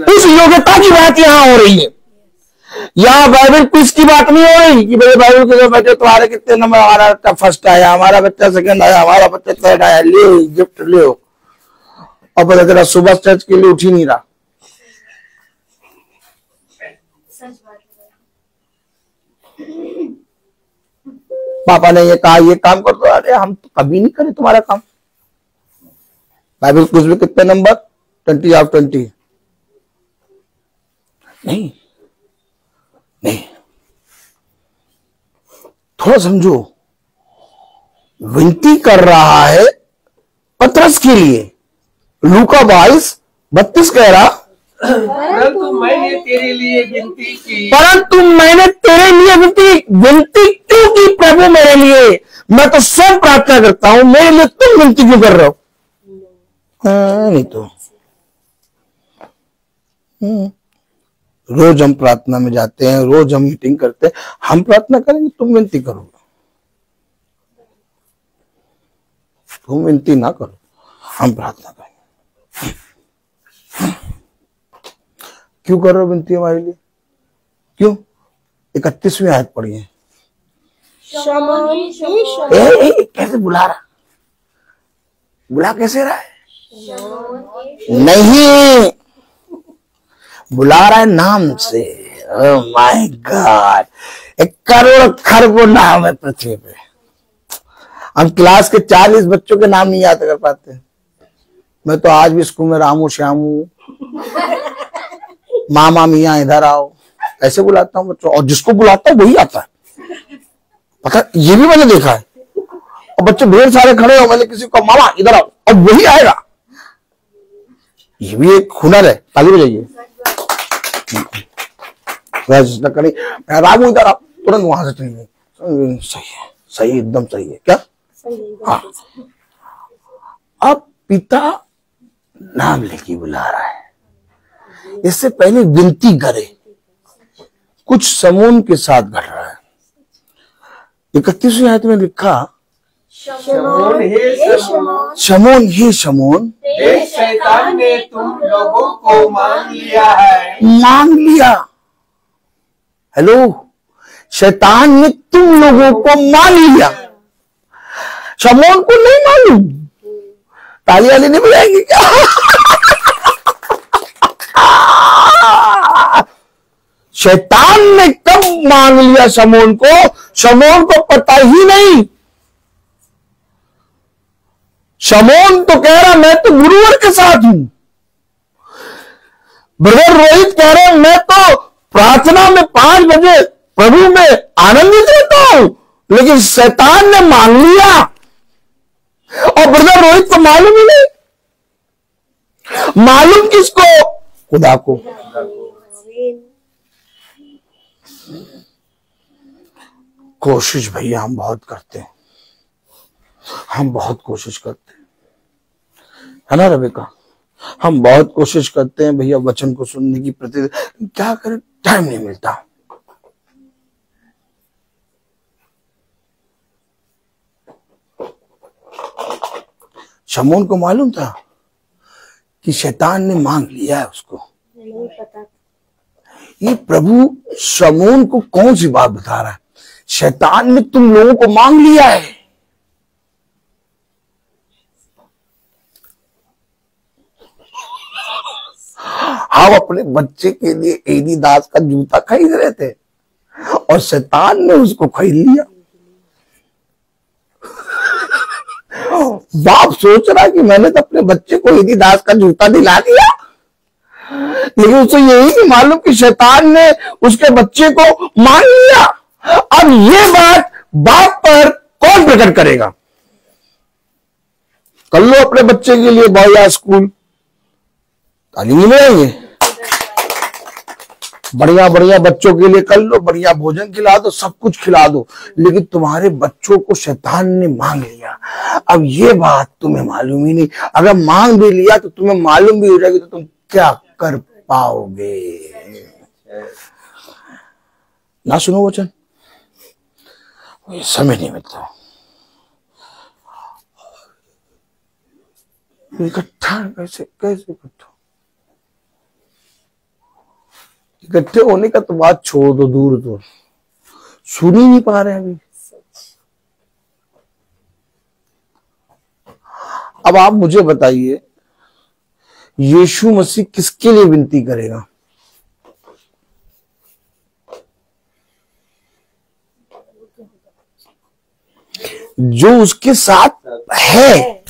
उस योग्यता की बात यहां हो रही है। यहां बाइबल क्विज की बात नहीं हो रही कि भाई बाइबल के बच्चे तुम्हारे कितने नंबर, हमारा बच्चा फर्स्ट आया, हमारा बच्चा सेकंड आया, हमारा बच्चा थर्ड आया, ले गिफ्ट ले। और पता चला सुबह चर्च के लिए उठ ही नहीं रहा। पापा ने ये कहा ये काम कर दो, अरे हम तो कभी नहीं करें तुम्हारा काम। बाइबल क्विज में कितने नंबर? 20/20। नहीं, थोड़ा समझो। विनती कर रहा है पतरस के लिए। लूका 22:32 कह रहा परंतु मैंने तेरे लिए विनती की। परंतु मैंने तेरे लिए विनती क्यों की प्रभु मेरे लिए? मैं तो स्वयं प्रार्थना करता हूं, मेरे लिए तुम विनती क्यों कर रहे हो? नहीं तो रोज हम प्रार्थना में जाते हैं, रोज हम मीटिंग करते हैं। हम प्रार्थना करेंगे, तुम विनती करोगे, तुम विनती ना करो, हम प्रार्थना करेंगे। क्यों कर रहे हो विनती हमारे लिए? क्यों? 31वीं आयत पढ़ी है। कैसे बुला रहा, बुला कैसे रहा है? नहीं, बुला रहा है नाम से। ओह माय गॉड, 1 करोड़ खरगों नाम है पृथ्वी पे। हम क्लास के 40 बच्चों के नाम नहीं याद कर पाते। मैं तो आज भी स्कूल में रामू श्यामू, मामा मियाँ इधर आओ ऐसे बुलाता हूँ बच्चों, और जिसको बुलाता हूँ वही आता है। पता, ये भी मैंने देखा है। और बच्चे ढेर सारे खड़े हो, मैंने किसी को मामा इधर आओ, और वही आएगा। ये भी एक हुनर है। ताली बजाइए। रामू इधर आओ, तुरंत वहां से चली गई। सही है, सही, एकदम सही है। क्या? हाँ। अब पिता नाम लेके बुला रहा है, इससे पहले विनती करे। कुछ समून के साथ घट रहा है। 31वीं आयत में लिखा, शमौन हे शमौन, देख शैतान ने तुम लोगों को मांग लिया है। मांग लिया। हेलो, शैतान ने तुम लोगों को मांग लिया। शमौन को नहीं मालूम। ताली वाली नहीं बजाएंगे क्या? शैतान ने कब मांग लिया शमौन को? शमौन को पता ही नहीं। शमौन तो कह रहा मैं तो गुरुवर के साथ हूं। ब्रदर रोहित कह रहे मैं तो प्रार्थना में 5 बजे प्रभु में आनंदित रहता हूं, लेकिन शैतान ने मांग लिया। और ब्रदर रोहित को मालूम ही नहीं। मालूम किसको? खुदा को। कोशिश भैया हम बहुत करते हैं, हम बहुत कोशिश करते हैं, है ना रबिका? हम बहुत कोशिश करते हैं भैया वचन को सुनने की, प्रति क्या करें, टाइम नहीं मिलता। शमौन को मालूम था कि शैतान ने मांग लिया है उसको। नहीं पता। ये प्रभु शमौन को कौन सी बात बता रहा है? शैतान ने तुम लोगों को मांग लिया है। हम अपने बच्चे के लिए एडिडास का जूता खरीद रहे थे और शैतान ने उसको खरीद लिया। बाप सोच रहा कि मैंने तो अपने बच्चे को एडिडास का जूता दिला दिया, लेकिन उसे यही नहीं मालूम कि शैतान ने उसके बच्चे को मांग लिया। अब ये बात बाप पर कौन प्रकट करेगा? कर लो अपने बच्चे के लिए बॉय या स्कूल, ताली नहीं मिलेंगे। बढ़िया बढ़िया बच्चों के लिए कर लो, बढ़िया भोजन खिला दो, सब कुछ खिला दो, लेकिन तुम्हारे बच्चों को शैतान ने मांग लिया। अब ये बात तुम्हें मालूम ही नहीं। अगर मांग भी लिया तो तुम्हें मालूम भी हो जाएगी तो तुम क्या कर पाओगे? ना सुनो वचन, समय नहीं मिलता। इकट्ठा कैसे कैसे इकट्ठे होने का तो बात छोड़ दो, दूर दूर सुन ही नहीं पा रहे अभी। अब आप मुझे बताइए, यीशु मसीह किसके लिए विनती करेगा? जो उसके साथ है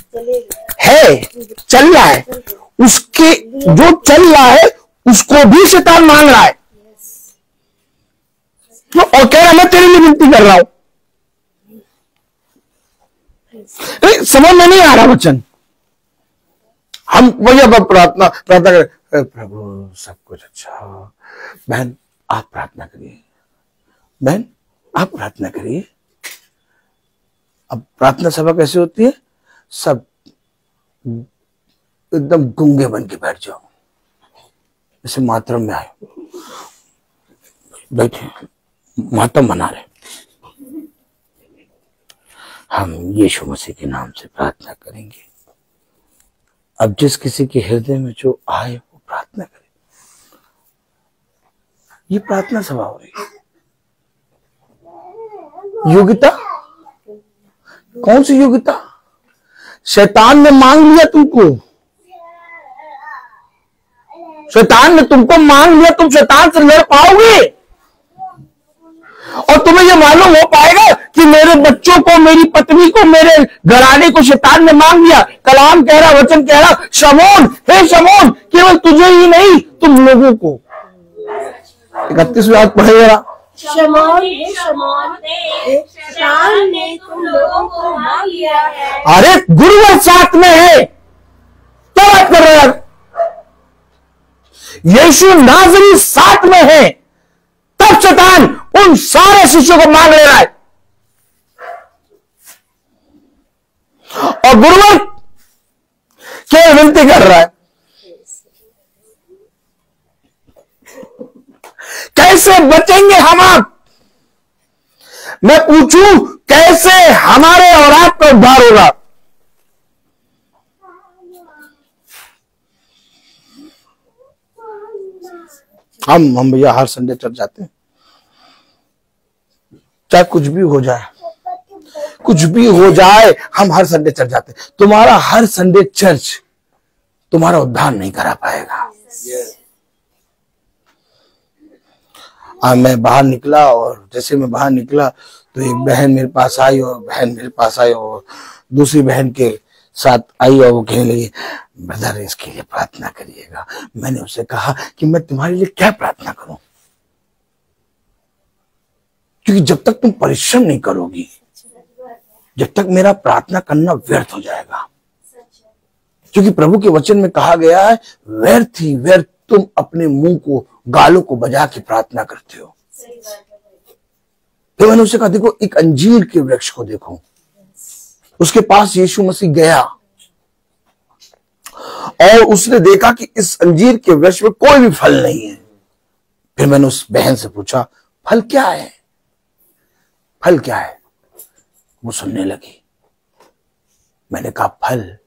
चल रहा है, उसके जो चल रहा है उसको भी शैतान मांग रहा है और कह रहा मैं तेरे लिए विनती कर रहा हूं। समझ में नहीं आ रहा वचन। हम वही प्रार्थना करें, प्रभु सब कुछ अच्छा हो। बहन आप प्रार्थना करिए, बहन आप प्रार्थना करिए। अब प्रार्थना सभा कैसे होती है? सब एकदम गूंगे बन के बैठ जाओ, जैसे मातरम में आए बैठे, मातम मना रहे। हम यीशु मसीह के नाम से प्रार्थना करेंगे। अब जिस किसी के हृदय में जो आए वो प्रार्थना करे। ये प्रार्थना सभा हो रही है। योग्यता, कौन सी योग्यता? शैतान ने मांग लिया तुमको, शैतान ने तुमको मांग लिया, तुम शैतान से लड़ पाओगे? और तुम्हें यह मालूम हो पाएगा कि मेरे बच्चों को, मेरी पत्नी को, मेरे घराने को शैतान ने मांग लिया। कलाम कह रहा, वचन कह रहा, शमौन, हे शमौन, केवल तुझे ही नहीं तुम लोगों को। 31वीं आयत पढ़े जरा। शमौन, हे शमौन, शैतान ने तुम लोगों को मांग लिया है। अरे गुरुवर साथ में है, क्या बात कर रहे हैं? यीशु नाज़री साथ में है, तब शैतान उन सारे शिष्यों को मांग ले रहा है। और गुरुवर क्या विनती कर रहा है? कैसे बचेंगे हम आप? मैं पूछूं, कैसे हमारे और आपका उद्धार होगा? हम भैया हर संडे चर्च जाते हैं, चाहे कुछ भी हो जाए, कुछ भी हो जाए, हम हर संडे चर्च जाते हैं। तुम्हारा हर संडे चर्च तुम्हारा उद्धार नहीं करा पाएगा। मैं बाहर निकला, और जैसे मैं बाहर निकला तो एक बहन मेरे पास आई, और दूसरी बहन के साथ आई, और वो कहने लगी, ब्रदर इसके लिए प्रार्थना करिएगा। मैंने उससे कहा कि मैं तुम्हारे लिए क्या प्रार्थना करूं, क्योंकि जब तक तुम परिश्रम नहीं करोगी, जब तक मेरा प्रार्थना करना व्यर्थ हो जाएगा। क्योंकि प्रभु के वचन में कहा गया है, व्यर्थ ही व्यर्थ तुम अपने मुंह को, गालों को बजा के प्रार्थना करते हो। फिर मैंने उसे कहा, देखो एक अंजीर के वृक्ष को देखो। उसके पास यीशु मसीह गया और उसने देखा कि इस अंजीर के वृक्ष में कोई भी फल नहीं है। फिर मैंने उस बहन से पूछा, फल क्या है, फल क्या है? वो सुनने लगी। मैंने कहा, फल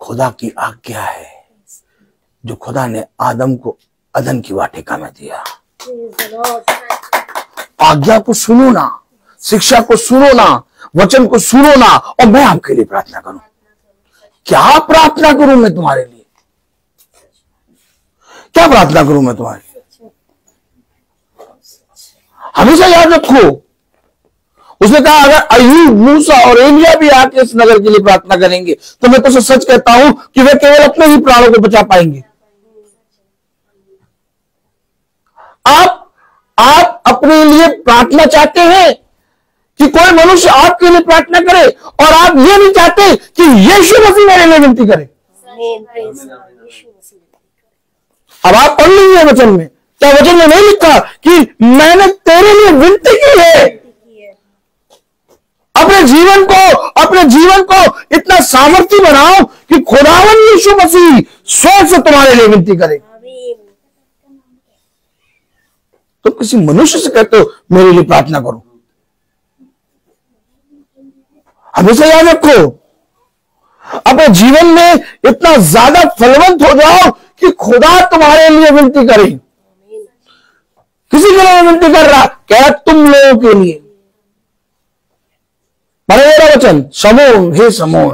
खुदा की आज्ञा है, जो खुदा ने आदम को अदन की वाटिका में दिया। आज्ञा को सुनो ना, शिक्षा को सुनो ना, वचन को सुनो ना, और मैं आपके लिए प्रार्थना करूं। क्या प्रार्थना करूं मैं तुम्हारे लिए? क्या प्रार्थना करूं मैं तुम्हारे लिए? हमेशा याद रखो, उसने कहा अगर अय्यूब, मूसा और एलिया भी आके इस नगर के लिए प्रार्थना करेंगे तो मैं तो सच कहता हूं कि वे केवल अपने ही प्राणों को बचा पाएंगे। आप अपने लिए प्रार्थना चाहते हैं कि कोई मनुष्य आपके लिए प्रार्थना करे, और आप ये नहीं चाहते कि यीशु मसीह मेरे लिए विनती करे। अब आप पढ़ लीजिए वचन में, क्या वचन में नहीं लिखा कि मैंने तेरे लिए विनती की है? अपने जीवन को इतना सामर्थ्य बनाओ कि खुदावन यीशु मसीह स्वयं से तुम्हारे लिए विनती करे। तो किसी मनुष्य से कहते हो मेरे लिए प्रार्थना करो। हमेशा याद रखो, अपने जीवन में इतना ज्यादा फलवंत हो जाओ कि खुदा तुम्हारे लिए विनती करे। किसी के लिए विनती कर रहा, क्या तुम लोगों के लिए। मेरा वचन, शमौन, हे शमौन,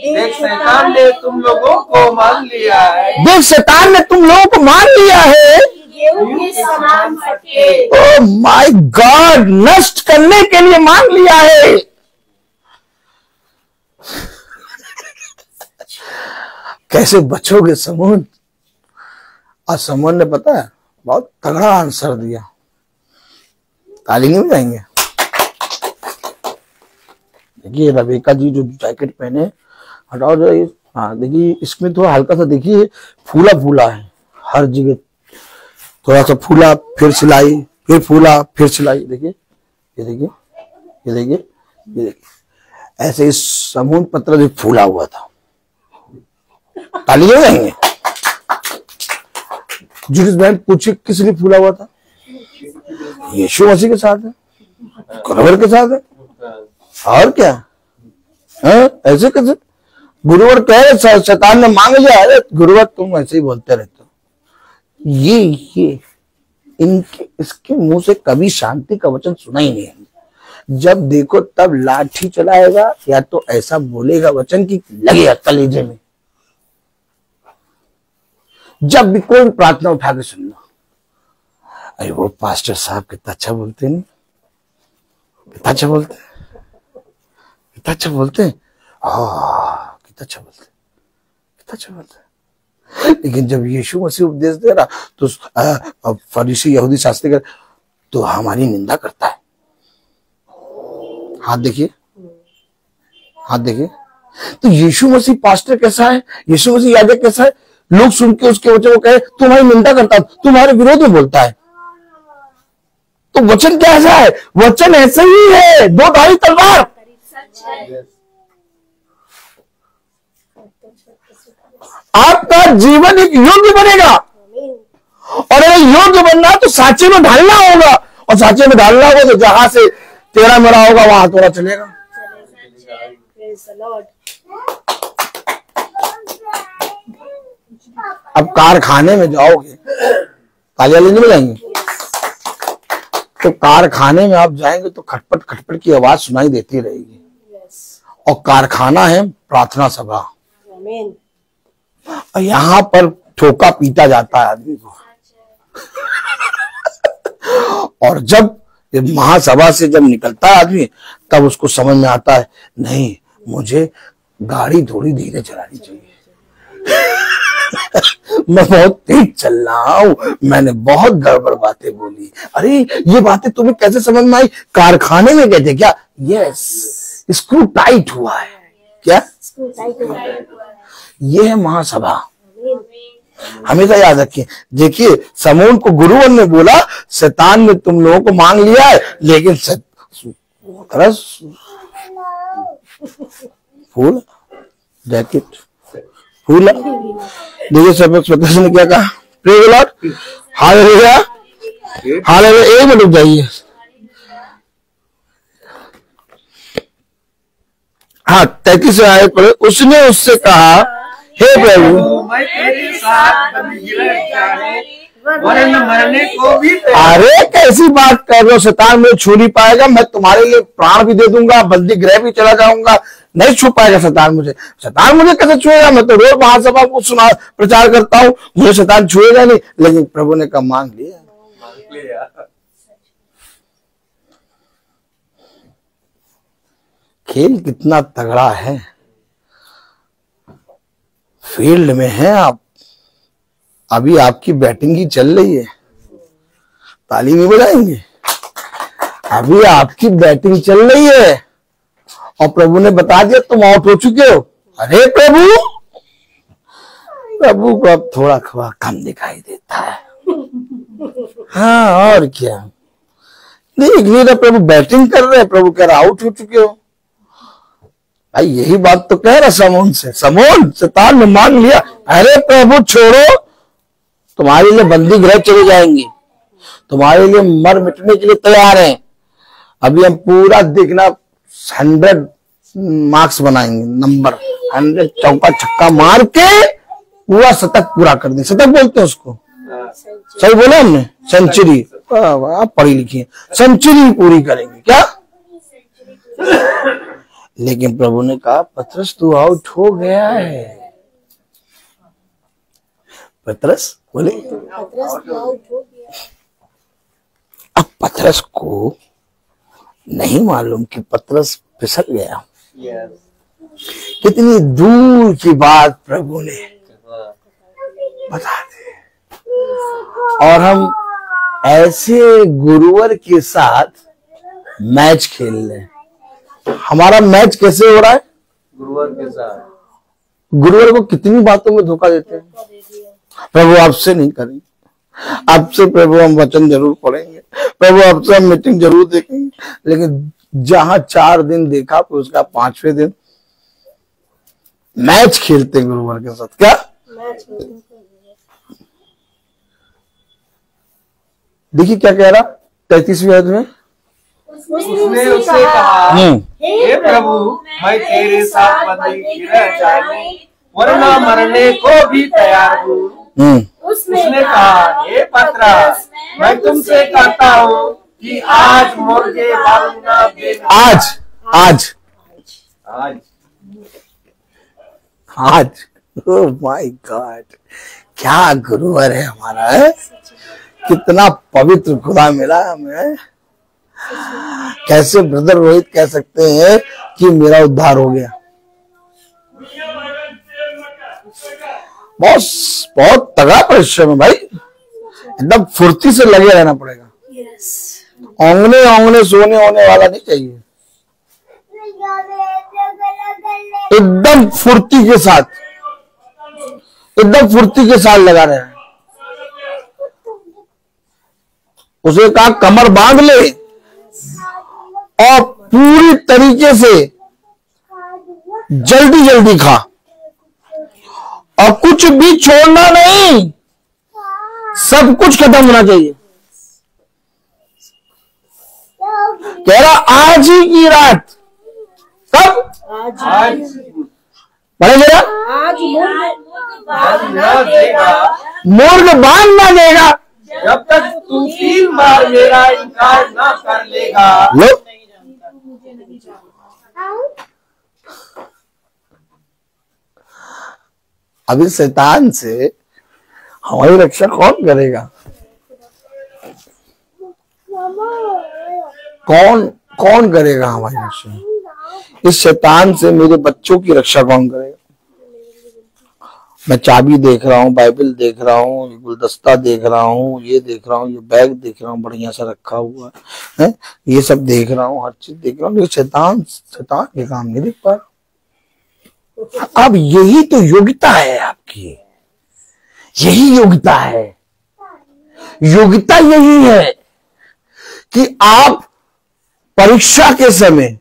देख शैतान ने तुम लोगों को मान लिया है, देख शैतान ने तुम लोगों को मान लिया है, ओह माय गॉड, नष्ट करने के लिए मान लिया है। कैसे बचोगे शमौन? आज शमौन ने पता है बहुत तगड़ा आंसर दिया। ताली नहीं बजाएंगे? देखिए रबेका जी जो जैकेट पहने, हटाओ जो ये, हाँ देखिए इसमें थोड़ा हल्का सा, देखिए फूला फूला है हर जगह, थोड़ा सा फूला, फिर सिलाई, फिर फूला, फिर सिलाई। देखिए ये देखिए, ये देखिए, ये देखिए, ऐसे इस समूह पत्र भी फूला हुआ था। ताली बजाएंगे। जुडिस बहन पूछे किस लिए फूला हुआ था? यीशु मसीह के साथ है, गुरुवर के साथ है, और क्या? ऐसे कैसे? गुरुवर कहे शैतान ने मांग लिया। अरे गुरुवर तुम ऐसे ही बोलते रहते हो। ये इसके मुंह से कभी शांति का वचन सुना ही नहीं है। जब देखो तब लाठी चलाएगा या तो ऐसा बोलेगा वचन की लगेगा कलेजे में। जब भी कोई प्रार्थना उठा के सुन लो, अरे वो पास्टर साहब कितना अच्छा बोलते नहीं, कितना अच्छा बोलते, कितना अच्छा बोलते, कितना अच्छा बोलते, कितना अच्छा बोलते। लेकिन जब यीशु मसीह उपदेश दे रहा तो फरीसी यहूदी शास्त्री कर तो हमारी निंदा करता है। हाथ देखिए, हाथ देखिए। तो यीशु मसीह पास्टर कैसा है, यीशु मसीह याजक कैसा है? लोग सुन के उसके वचन को कहे तुम्हारी निंदा करता है, तुम्हारे विरोध में बोलता है। तो वचन कैसा है? वचन ऐसा ही है, दो धारी तलवार। आपका जीवन एक योग्य बनेगा, और अगर योग्य बनना है तो साचे में ढालना होगा, और साचे में ढालना होगा तो जहां से तेरा मेरा होगा वहां थोड़ा चलेगा। अब कारखाने में जाओगे, तालियां लेने में जाएंगे, तो कारखाने में आप जाएंगे तो खटपट खटपट की आवाज सुनाई देती रहेगी। और कारखाना है प्रार्थना सभा, और यहाँ पर ठोका पीटा जाता है आदमी को। और जब महासभा से जब निकलता है आदमी, तब उसको समझ में आता है नहीं, मुझे गाड़ी थोड़ी धीरे चलानी चाहिए। मैं बहुत तेज चल रहा हूं, मैंने बहुत गड़बड़ बातें बोली। अरे ये बातें तुम्हें कैसे समझ में आई? कारखाने में कहते क्या? यस, स्क्रू टाइट हुआ है। क्या स्क्रू टाइट हुआ है? ये है महासभा। हमेशा याद रखिए। देखिए समून को गुरुवर ने बोला शैतान ने तुम लोगों को मांग लिया है, लेकिन फूल जैकेट फूल। देखिए सब ने क्या कहा? Praise the Lord, hallelujah, hallelujah. एक मिनट रुक जाइए। हाँ, 33 आयत पर उसने उससे कहा, हे प्रभु मैं तेरे साथ मरने को भी। अरे कैसी बात कर रहे हो? शैतान मुझे छू नहीं पाएगा, मैं तुम्हारे लिए प्राण भी दे दूंगा, बंदी गृह भी चला जाऊंगा, नहीं छू पाएगा शैतान मुझे। शैतान मुझे कैसे छुएगा? मैं तो रोज महासभा को सुना प्रचार करता हूँ, मुझे शैतान छुएगा नहीं। लेकिन प्रभु ने कहा मांग लिया। खेल कितना तगड़ा है। फील्ड में है आप, अभी आपकी बैटिंग ही चल रही है, ताली नहीं बजाएंगे? अभी आपकी बैटिंग चल रही है और प्रभु ने बता दिया तुम आउट हो चुके हो। अरे प्रभु को अब थोड़ा कम दिखाई देता है। हाँ और क्या, नहीं तो प्रभु बैटिंग कर रहे हैं, प्रभु कह रहा आउट हो चुके हो। भाई यही बात तो कह रहा समून से, समून शैतान ने मांग लिया। अरे प्रभु छोड़ो, तुम्हारे लिए बंदी गृह चले जाएंगे, तुम्हारे लिए मर मिटने के लिए तैयार हैं। अभी हम पूरा देखना 100 मार्क्स बनाएंगे, नंबर 100, चौका छक्का मार के पूरा शतक पूरा कर देंगे। शतक बोलते हैं उसको, सही बोला हमने? सेंचुरी। आप पढ़ी लिखी है, सेंचुरी पूरी करेंगे क्या? लेकिन प्रभु ने कहा पतरस तू आउट हो गया है। पतरस बोले अब पतरस को नहीं मालूम कि पतरस फिसल गया। कितनी दूर की बात प्रभु ने बता दी। और हम ऐसे गुरुवर के साथ मैच खेल रहे। हमारा मैच कैसे हो रहा है? गुरुवर के साथ। गुरुवर को कितनी बातों में धोखा देते हैं। प्रभु आपसे नहीं करेंगे, आपसे प्रभु हम वचन जरूर पढ़ेंगे, प्रभु आपसे हम मीटिंग जरूर देखेंगे। लेकिन जहां 4 दिन देखा फिर उसका 5वें दिन मैच खेलते हैं गुरुवर के साथ। क्या मैच देखिए क्या कह रहा 33वीं आयत में, उसने उससे कहा, हे प्रभु, मैं तेरे साथ बंदी रह जाने वरना मरने को भी तैयार हूँ। उसने कहा, हे पतरस, मैं तुमसे कहता हूँ कि आज मुर्गे बालूना देना। आज आज आज आज ओह माय गॉड, क्या गुरुवर है हमारा है। कितना पवित्र खुदा मिला हमें। कैसे ब्रदर रोहित कह सकते हैं कि मेरा उद्धार हो गया। बहुत बहुत तगड़ा परिश्रम है भाई, एकदम फुर्ती से लगे रहना पड़ेगा। औंगने औंगने सोने होने वाला नहीं चाहिए, एकदम फुर्ती के साथ, एकदम फुर्ती के साथ लगा रहे हैं। उसे कहा कमर बांध ले और पूरी तरीके से जल्दी जल्दी खा और कुछ भी छोड़ना नहीं, सब कुछ खत्म होना चाहिए। कह रहा आज ही की रात, कब? आज पढ़े जरा, आज न देगा मुर्ग बांध ना देगा जब तक तू 3 बार मेरा इनकार न कर लेगा। लो अभी शैतान से हमारी रक्षा कौन करेगा? कौन कौन करेगा हमारी रक्षा? इस शैतान से मेरे बच्चों की रक्षा कौन करेगा? मैं चाबी देख रहा हूँ, बाइबल देख रहा हूँ, गुलदस्ता देख रहा हूँ, ये देख रहा हूँ, ये बैग देख रहा हूँ बढ़िया सा रखा हुआ है, ये सब देख रहा हूँ, हर चीज देख रहा हूँ, लेकिन शैतान के काम नहीं देख पा रहा। अब यही तो योग्यता है आपकी, यही योग्यता है। योग्यता यही है कि आप परीक्षा के समय,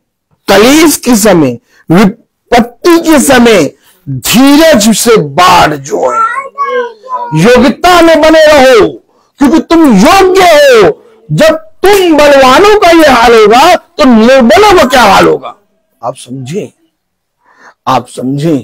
कलेश के समय, विपत्ति के समय धीरज से बाढ़ जो है योग्यता में बने रहो, क्योंकि तुम योग्य हो। जब तुम बलवानों का ये हाल होगा तो निर्बलों का क्या हाल होगा? आप समझे, आप समझे।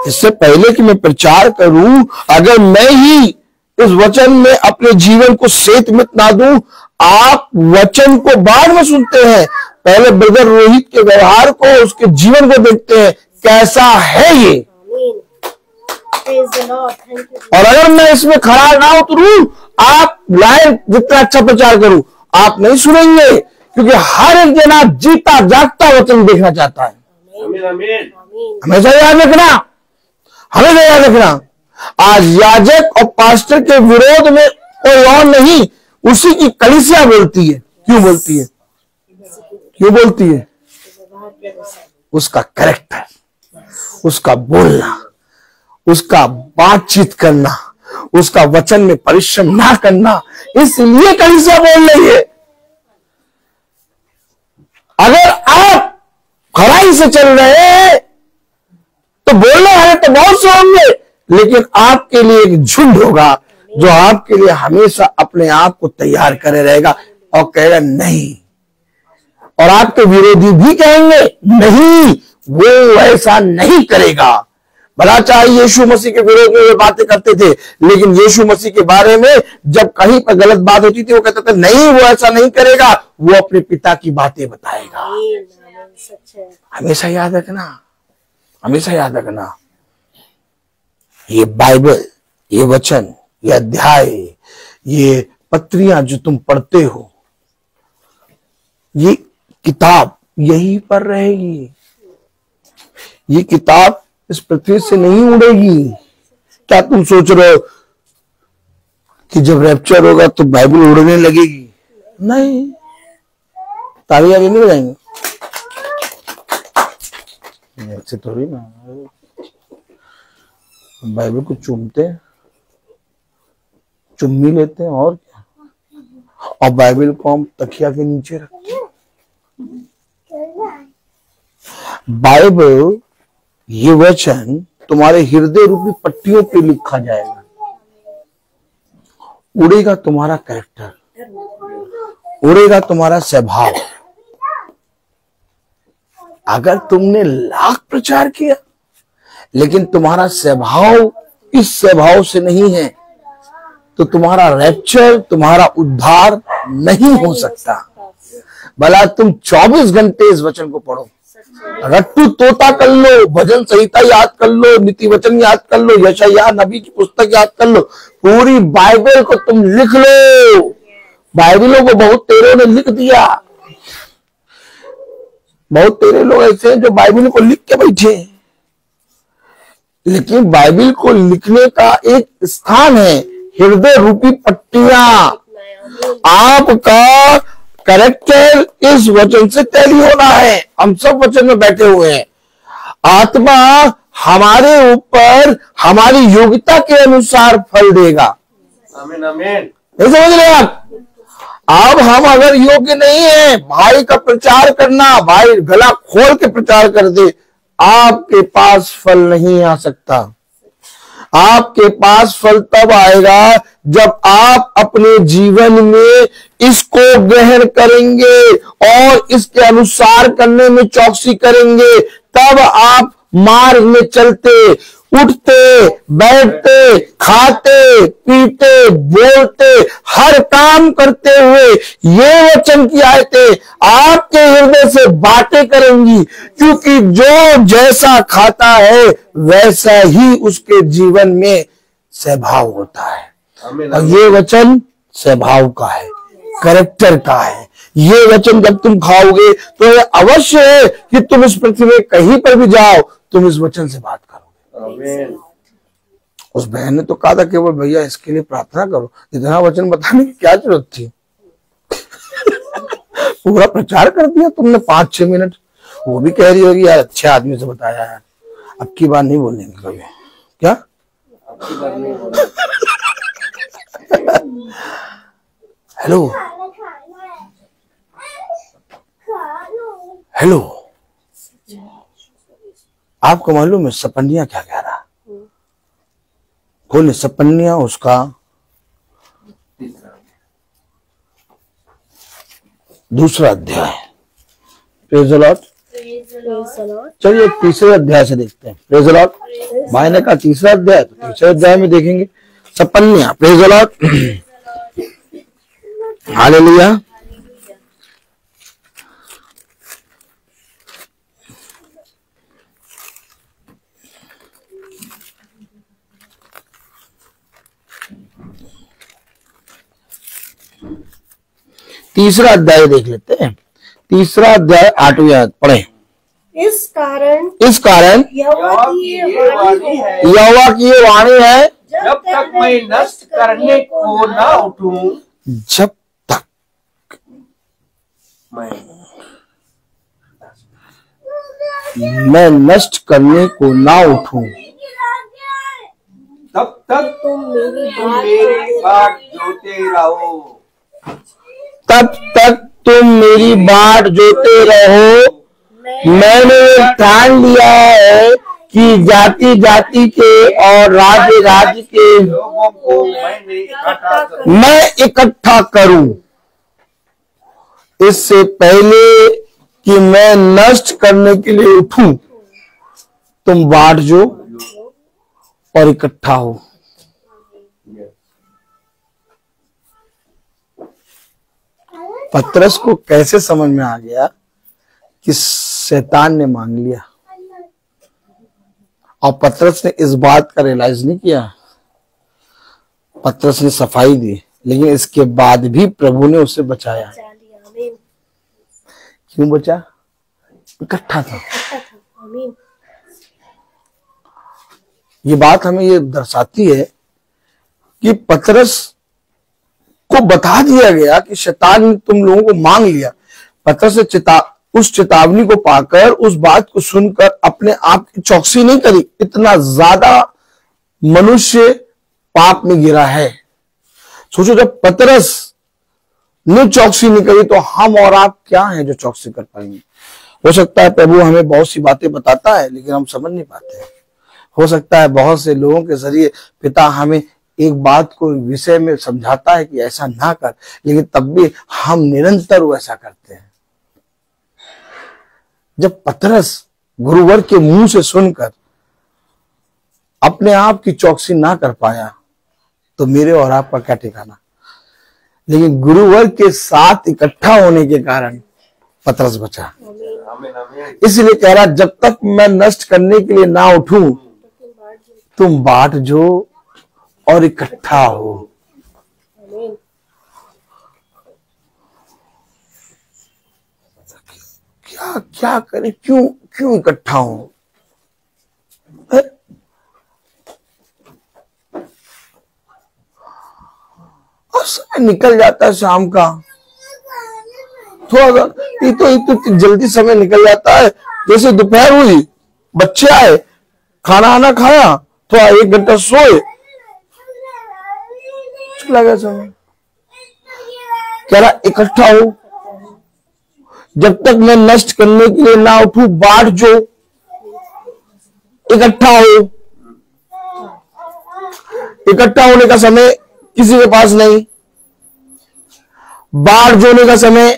इससे पहले कि मैं प्रचार करूं, अगर मैं ही इस वचन में अपने जीवन को सेतमित ना दूं, आप वचन को बाद में सुनते हैं, पहले ब्रदर रोहित के व्यवहार को, उसके जीवन को देखते हैं कैसा है ये। और अगर मैं इसमें खड़ा ना उतरूं, आप लाइन जितना अच्छा प्रचार करूं आप नहीं सुनेंगे, क्योंकि हर एक जना जीता जागता वचन देखना चाहता है। आमीन आमीन। हमेशा याद रखना, हमेशा याद रखना। आज याजक और पास्टर के विरोध में कोई और नहीं, उसी की कलीसिया बोलती है। क्यों बोलती है? क्यों बोलती है? उसका कैरेक्टर, उसका बोलना, उसका बातचीत करना, उसका वचन में परिश्रम ना करना, इसलिए कलीसिया बोल रही है। अगर आप खराई से चल रहे हैं तो बोलने वाले तो बहुत से होंगे, लेकिन आपके लिए एक झुंड होगा जो आपके लिए हमेशा अपने आप को तैयार करे रहेगा और कहेगा नहीं। और आपके विरोधी भी कहेंगे नहीं, वो ऐसा नहीं करेगा। भला चाहे यीशु मसीह के विरोध में वे बातें करते थे, लेकिन यीशु मसीह के बारे में जब कहीं पर गलत बात होती थी वो कहते थे नहीं, वो ऐसा नहीं करेगा, वो अपने पिता की बातें बताएगा। हमेशा याद रखना, हमेशा याद रखना। ये बाइबल, ये वचन, ये अध्याय, ये पत्रियां जो तुम पढ़ते हो, ये किताब यहीं पर रहेगी। ये किताब इस पृथ्वी से नहीं उड़ेगी। क्या तुम सोच रहे हो कि जब रैप्चर होगा तो बाइबल उड़ने लगेगी? नहीं, ताली आगे नहीं बजाएंगे ऐसे थोड़ी ना। बाइबल को चूमते हैं, चुम्मी लेते हैं और क्या, और बाइबल को हम तकिया के नीचे रखते हैं। बाइबल, ये वचन तुम्हारे हृदय रूपी पट्टियों पे लिखा जाएगा। उड़ेगा तुम्हारा कैरेक्टर, उड़ेगा तुम्हारा स्वभाव। अगर तुमने लाख प्रचार किया लेकिन तुम्हारा स्वभाव इस स्वभाव से नहीं है, तो तुम्हारा रैप्चर, तुम्हारा उद्धार नहीं हो सकता। भला तुम 24 घंटे इस वचन को पढ़ो, रट्टू तोता कर लो, भजन संहिता याद कर लो, नीति वचन याद कर लो, यशायाह नबी की पुस्तक याद कर लो, पूरी बाइबल को तुम लिख लो। बाइबलों को बहुत तेरे ने लिख दिया। बहुत तेरे लोग ऐसे हैं जो बाइबल को लिख के बैठे, लेकिन बाइबल को लिखने का एक स्थान है, हृदय रूपी पट्टियां। आपका कैरेक्टर इस वचन से टैली होना है। हम सब वचन में बैठे हुए हैं। आत्मा हमारे ऊपर हमारी योग्यता के अनुसार फल देगा। आमीन आमीन। नहीं समझ रहे आप? अब हम अगर योग्य नहीं है भाई का प्रचार करना, भाई गला खोल के प्रचार कर दे, आपके पास फल नहीं आ सकता। आपके पास फल तब आएगा जब आप अपने जीवन में इसको ग्रहण करेंगे और इसके अनुसार करने में चौकसी करेंगे। तब आप मार्ग में चलते, उठते, बैठते, खाते, पीते, बोलते, हर काम करते हुए ये वचन की आयतें आपके हृदय से बातें करेंगी, क्योंकि जो जैसा खाता है वैसा ही उसके जीवन में स्वभाव होता है। और ये वचन स्वभाव का है, कैरेक्टर का है। ये वचन जब तुम खाओगे तो ये अवश्य है कि तुम इस पृथ्वी में कहीं पर भी जाओ, तुम इस वचन से बात करोगे। आमीन। उस बहन ने तो कहा था कि वो भैया इसके लिए प्रार्थना करो, इतना वचन बताने की क्या जरूरत थी? पूरा प्रचार कर दिया तुमने 5-6 मिनट। वो भी कह रही होगी यार अच्छे आदमी से बताया है, अब की बार नहीं बोलेंगे कभी। क्या हेलो हेलो, आपको मालूम है सपन्या क्या कह रहा? खोले सपन्या उसका दूसरा अध्याय। Praise the Lord. चलिए तीसरे अध्याय से देखते हैं। Praise the Lord. भाई ने कहा तीसरा अध्याय, तो तीसरे अध्याय में देखेंगे सपन्या। Praise the Lord. हालेलुया। तीसरा अध्याय देख लेते हैं। तीसरा अध्याय 8वीं आयत पढ़े। इस कारण यहोवा की ये वाणी है, यहोवा की ये वाणी है, जब तक मैं नष्ट करने को ना उठूं, जब तक मैं नष्ट करने को ना उठूं, तब तक तुम मेरी बाट जोते रहो। तब तक तुम मेरी बाट जोते रहो। मैंने ठान लिया है कि जाति जाति के और राज्य राज्य के लोगों को मैं इकट्ठा करूं, इससे पहले कि मैं नष्ट करने के लिए उठूं। तुम बाट जो और इकट्ठा हो। पतरस को कैसे समझ में आ गया कि शैतान ने मांग लिया, और पतरस ने इस बात का रियलाइज नहीं किया। पतरस ने सफाई दी, लेकिन इसके बाद भी प्रभु ने उसे बचाया। क्यों बचा? इकट्ठा था। ये बात हमें ये दर्शाती है कि पतरस को बता दिया गया कि शैतान ने तुम लोगों को मांग लिया। पतरस ने उस चेतावनी को पाकर, उस बात को सुनकर अपने आप की चौकसी नहीं करी। इतना ज्यादा मनुष्य पाप में गिरा है। सोचो, जब पतरस ने चौकसी नहीं करी तो हम और आप क्या हैं जो चौकसी कर पाएंगे? हो सकता है प्रभु हमें बहुत सी बातें बताता है लेकिन हम समझ नहीं पाते हैं। हो सकता है बहुत से लोगों के जरिए पिता हमें एक बात को विषय में समझाता है कि ऐसा ना कर, लेकिन तब भी हम निरंतर वैसा करते हैं। जब पतरस गुरुवर के मुंह से सुनकर अपने आप की चौकसी ना कर पाया तो मेरे और आपका क्या ठिकाना। लेकिन गुरुवर के साथ इकट्ठा होने के कारण पतरस बचा। इसलिए कह रहा, जब तक मैं नष्ट करने के लिए ना उठूं तुम बांट जो और इकट्ठा हो। क्या करें, क्यों इकट्ठा हो। और समय निकल जाता है शाम का, थोड़ा ये तो जल्दी समय निकल जाता है। जैसे दोपहर हुई, बच्चे आए, खाना आना खाया, थोड़ा 1 घंटा सोए, चला गया समय। कह रहा इकट्ठा हो, जब तक मैं नष्ट करने के लिए ना उठूं बांट जो, इकट्ठा हो। इकट्ठा होने का समय किसी के पास नहीं, बाढ़ जोने का समय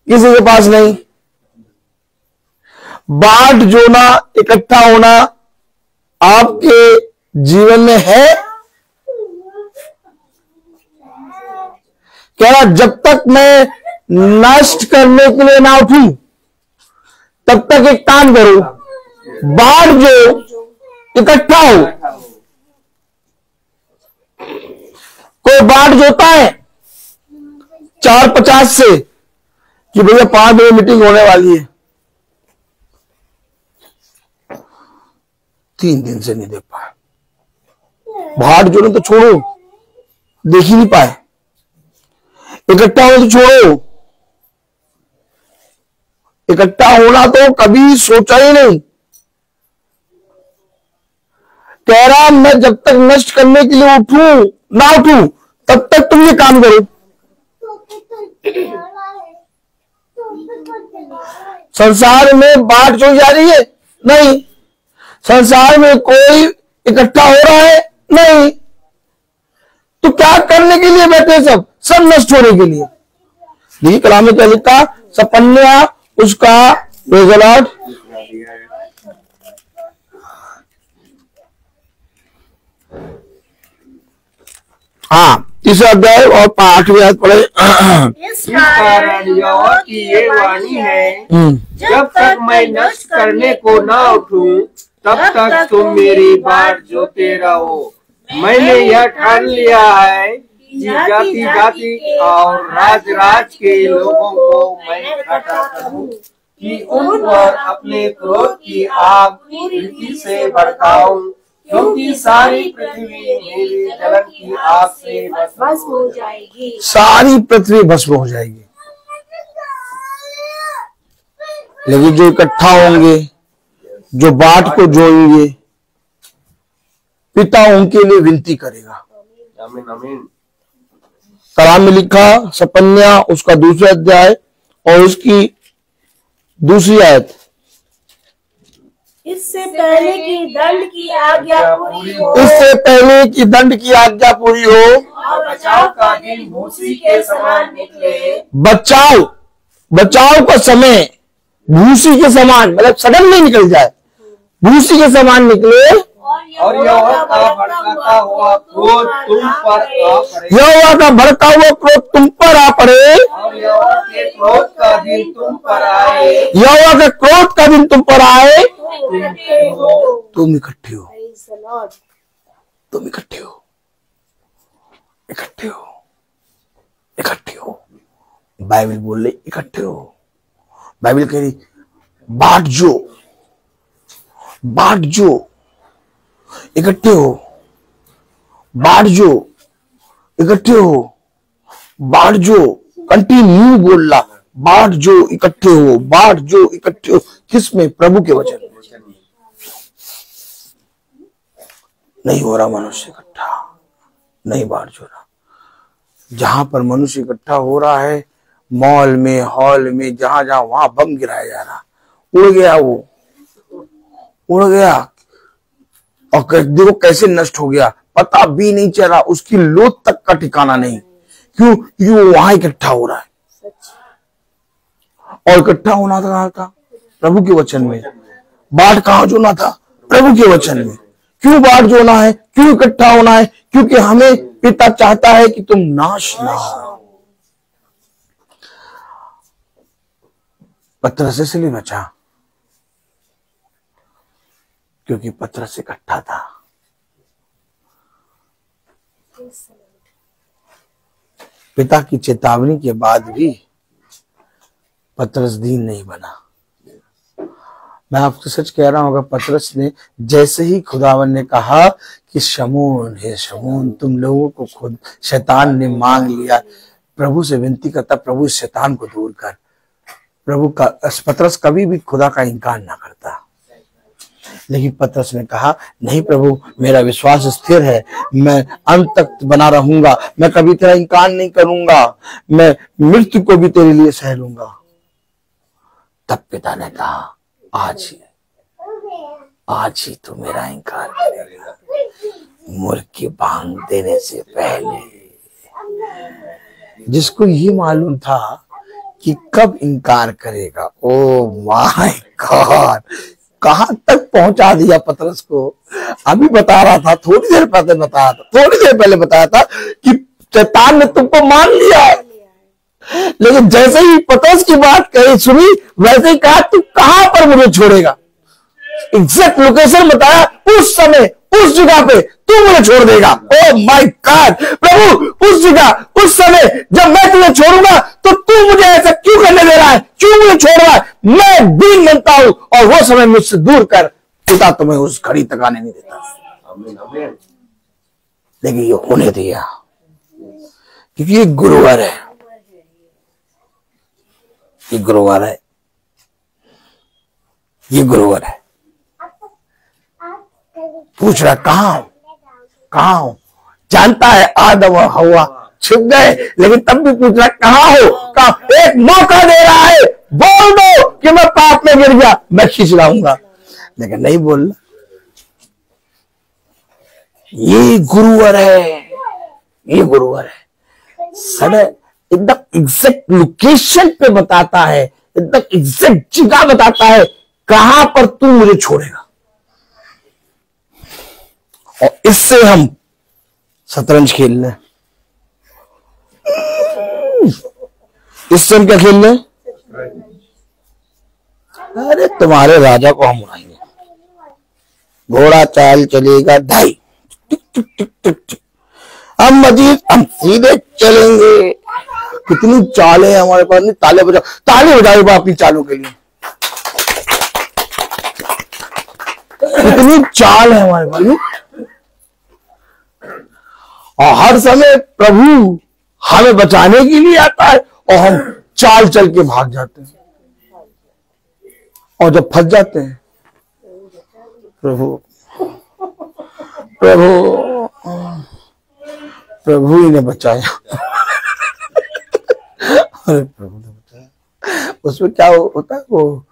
किसी के पास नहीं। बाढ़ जोना, इकट्ठा होना आपके जीवन में है। कह रहा जब तक मैं नष्ट करने के लिए ना उठूं तब तक एक काम करो, बाढ़ जो, इकट्ठा हो। कोई बाढ़ जोता है 4:50 से कि भैया 5 बजे मीटिंग होने वाली है, 3 दिन से नहीं देख पाए। बाढ़ जो तो छोड़ो, देख ही नहीं पाए। इकट्ठा हो तो छोड़ो, इकट्ठा होना तो कभी सोचा ही नहीं। कह रहा मैं जब तक नष्ट करने के लिए उठूं ना उठूं तब तक तुम ये काम करो। संसार में बाढ़ जो जा रही है नहीं, संसार में कोई इकट्ठा हो रहा है नहीं, तो क्या करने के लिए बैठे सब नष्ट होने के लिए। देखिए कलाम में क्या लिखा, सपन्या उसका रेजलाट। हाँ, तीसरा अध्याय और 8वीं आयत पढ़े। इस कारण यहोवा की ये वाणी है, जब तक मैं नष्ट करने को ना उठूं तब तक तुम मेरी बाट जोते रहो। मैंने यह ठान लिया है कि जाति जाति और राज राज के लोगों को मैं इकट्ठा करूं कि उन पर अपने क्रोध की आग रीति से भड़काऊं, क्योंकि सारी पृथ्वी मेरी जलन की आग से भस्म हो जाएगी। सारी पृथ्वी भस्म हो जाएगी। लेकिन जो इकट्ठा होंगे, जो बाट को जोड़ेंगे, पिता उनके लिए विनती करेगा। आमीन आमीन। कलाम में लिखा, सपन्या उसका 2रा अध्याय और उसकी 2री आयत। इससे पहले कि दंड की आज्ञा पूरी हो, इससे पहले कि दंड की आज्ञा पूरी हो और बचाव का दिन भूसी के समान निकले। बचाव का समय भूसी के समान, मतलब सडन में निकल जाए, भूसी के समान निकले। और यहोवा का भड़काता हुआ क्रोध तुम पर आ पड़े। यहोवा का भड़का हुआ क्रोध तुम पर आ पड़े। और यहोवा के क्रोध का दिन तुम पर आए। यहोवा का क्रोध का दिन तुम पर आए। तुम इकट्ठे हो, तुम इकट्ठे हो, इकट्ठे हो, इकट्ठे हो। बाइबल बोल रही इकट्ठे हो। बाइबल कह रही बांट जो, बांट जो, इकट्ठे हो, बांट जो, इकट्ठे हो, बांट जो, कंटिन्यू बोलना, बांट जो, इकट्ठे हो, बांट जो, इकट्ठे हो। किसमें? प्रभु के वचन। नहीं हो रहा मनुष्य इकट्ठा, नहीं बांट जो रहा। जहां पर मनुष्य इकट्ठा हो रहा है, मॉल में, हॉल में, जहां जहां वहां बम गिराया जा रहा, उड़ गया, वो उड़ गया और देखो कैसे नष्ट हो गया, पता भी नहीं चला, उसकी लोथ तक का ठिकाना नहीं। क्यों? क्योंकि वो वहां इकट्ठा हो रहा है। और इकट्ठा होना था प्रभु के वचन में। बाढ़ कहां जोना था? प्रभु के वचन में। क्यों बाढ़ जोना है? क्यों इकट्ठा होना है? क्योंकि हमें पिता चाहता है कि तुम नाश ना हो। पतरस इसलिए बचा क्योंकि पतरस इकट्ठा था। पिता की चेतावनी के बाद भी पतरस दीन नहीं बना। मैं आपको सच कह रहा हूं, अगर पतरस ने जैसे ही खुदावन ने कहा कि शमून है शमून, तुम लोगों को खुद शैतान ने मांग लिया, प्रभु से विनती करता, प्रभु इस शैतान को दूर कर। प्रभु का पतरस कभी भी खुदा का इनकार ना करता, लेकिन पतरस ने कहा नहीं प्रभु, मेरा विश्वास स्थिर है, मैं अंत तक बना रहूंगा, मैं कभी तेरा इनकार नहीं करूंगा, मैं मृत्यु को भी तेरे लिए सह लूंगा। तब पिता ने कहा आज ही तू मेरा इनकार करेगा, मुर्ग की बांग देने से पहले। जिसको ये मालूम था कि कब इनकार करेगा। ओ माय गॉड, कहां तक पहुंचा दिया पतरस को। अभी बता रहा था, थोड़ी देर पहले बताया था कि शैतान ने तुमको मान लिया है, लेकिन जैसे ही पतरस की बात कही सुनी, वैसे ही कहा तू कहां पर मुझे छोड़ेगा। एग्जैक्ट लोकेशन बताया, उस समय उस जगह पे तू मुझे छोड़ देगा। ओ माय गॉड प्रभु, उस जगह उस समय जब मैं तुझे छोड़ूंगा तो तू मुझे ऐसा क्यों करने दे रहा है, क्यों मुझे छोड़ रहा है? मैं दीन बनता हूं और वो समय मुझसे दूर कर, पिता तुम्हें उस घड़ी तक आने नहीं देता। लेकिन ये होने दिया क्योंकि ये गुरुवर है, ये गुरुवर है, ये गुरुवर है। पूछ रहा कहां हो? जानता है आदम और हवा छिप गए, लेकिन तब भी पूछ रहा कहां हो? एक मौका दे रहा है, बोल दो कि मैं पाप में गिर गया, मैं खींच लाऊंगा, लेकिन नहीं बोलना। ये गुरुवर है, ये गुरुवर है। सडन एकदम एग्जैक्ट लोकेशन पे बताता है, एकदम एग्जैक्ट जगह बताता है कहां पर तू मुझे छोड़ेगा। और इससे हम शतरंज खेल लें, इससे हम क्या खेल लें? अरे तुम्हारे राजा को हम उड़ाएंगे, घोड़ा चाल चलेगा ढाई, टिक टिक टिक टिक टिक, हम मजीद हम सीधे चलेंगे। कितनी चालें हैं हमारे पास। नहीं, ताले बजाओ, ताले बजाओ अपनी चालों के लिए। कितनी चाल है हमारे पास। और हर समय प्रभु हमें बचाने के लिए आता है और हम चाल चल के भाग जाते हैं, और जब फंस जाते हैं प्रभु प्रभु प्रभु ही ने बचाया। अरे प्रभु ने बचाया। उसमें क्या होता है, वो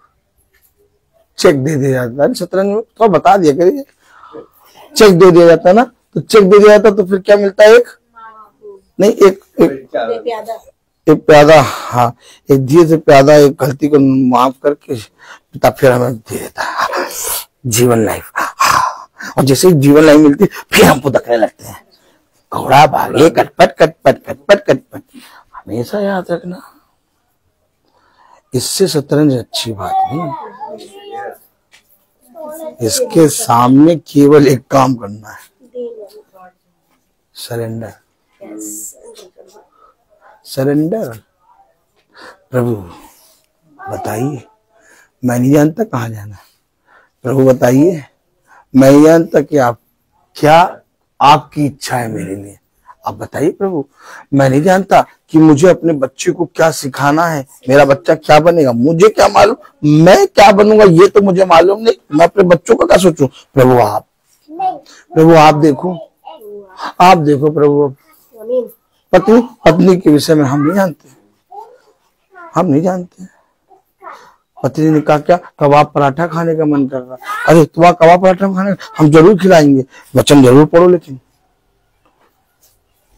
चेक दे दिया जाता है शतरंज में, तो बता दिया करिए, चेक दे दिया जाता है ना, तो चेक दे दिया जाता तो फिर क्या मिलता है? एक नहीं, एक प्यादा, हाँ, एक दिए से प्यादा, एक गलती को माफ करके पिता फिर हमें दे देता है जीवन लाइफ। और जैसे ही जीवन लाइफ मिलती फिर हमको धक्के लगते हैं, घोड़ा भागे कटपट कटपट कटपट कटपट। हमेशा याद रखना, इससे शतरंज अच्छी बात नहीं, इसके सामने केवल एक काम करना है, सरेंडर। सरेंडर। प्रभु बताइए, मैं नहीं जानता कहाँ जाना, प्रभु बताइए, मैं नहीं जानता कि आप क्या आपकी इच्छा है मेरे लिए, आप बताइए प्रभु। मैं नहीं जानता कि मुझे अपने बच्चे को क्या सिखाना है, मेरा बच्चा क्या बनेगा, मुझे क्या मालूम, मैं क्या बनूंगा ये तो मुझे मालूम नहीं, मैं अपने बच्चों का क्या सोचूं। प्रभु आप देखो, आप देखो प्रभु। पत्नी के विषय में हम नहीं जानते, पत्नी ने कहा क्या कबाब पराठा खाने का मन कर रहा। अरे तुम्हारा कबाब पराठा खाने हम जरूर खिलाएंगे, वचन जरूर पढ़ो, लेकिन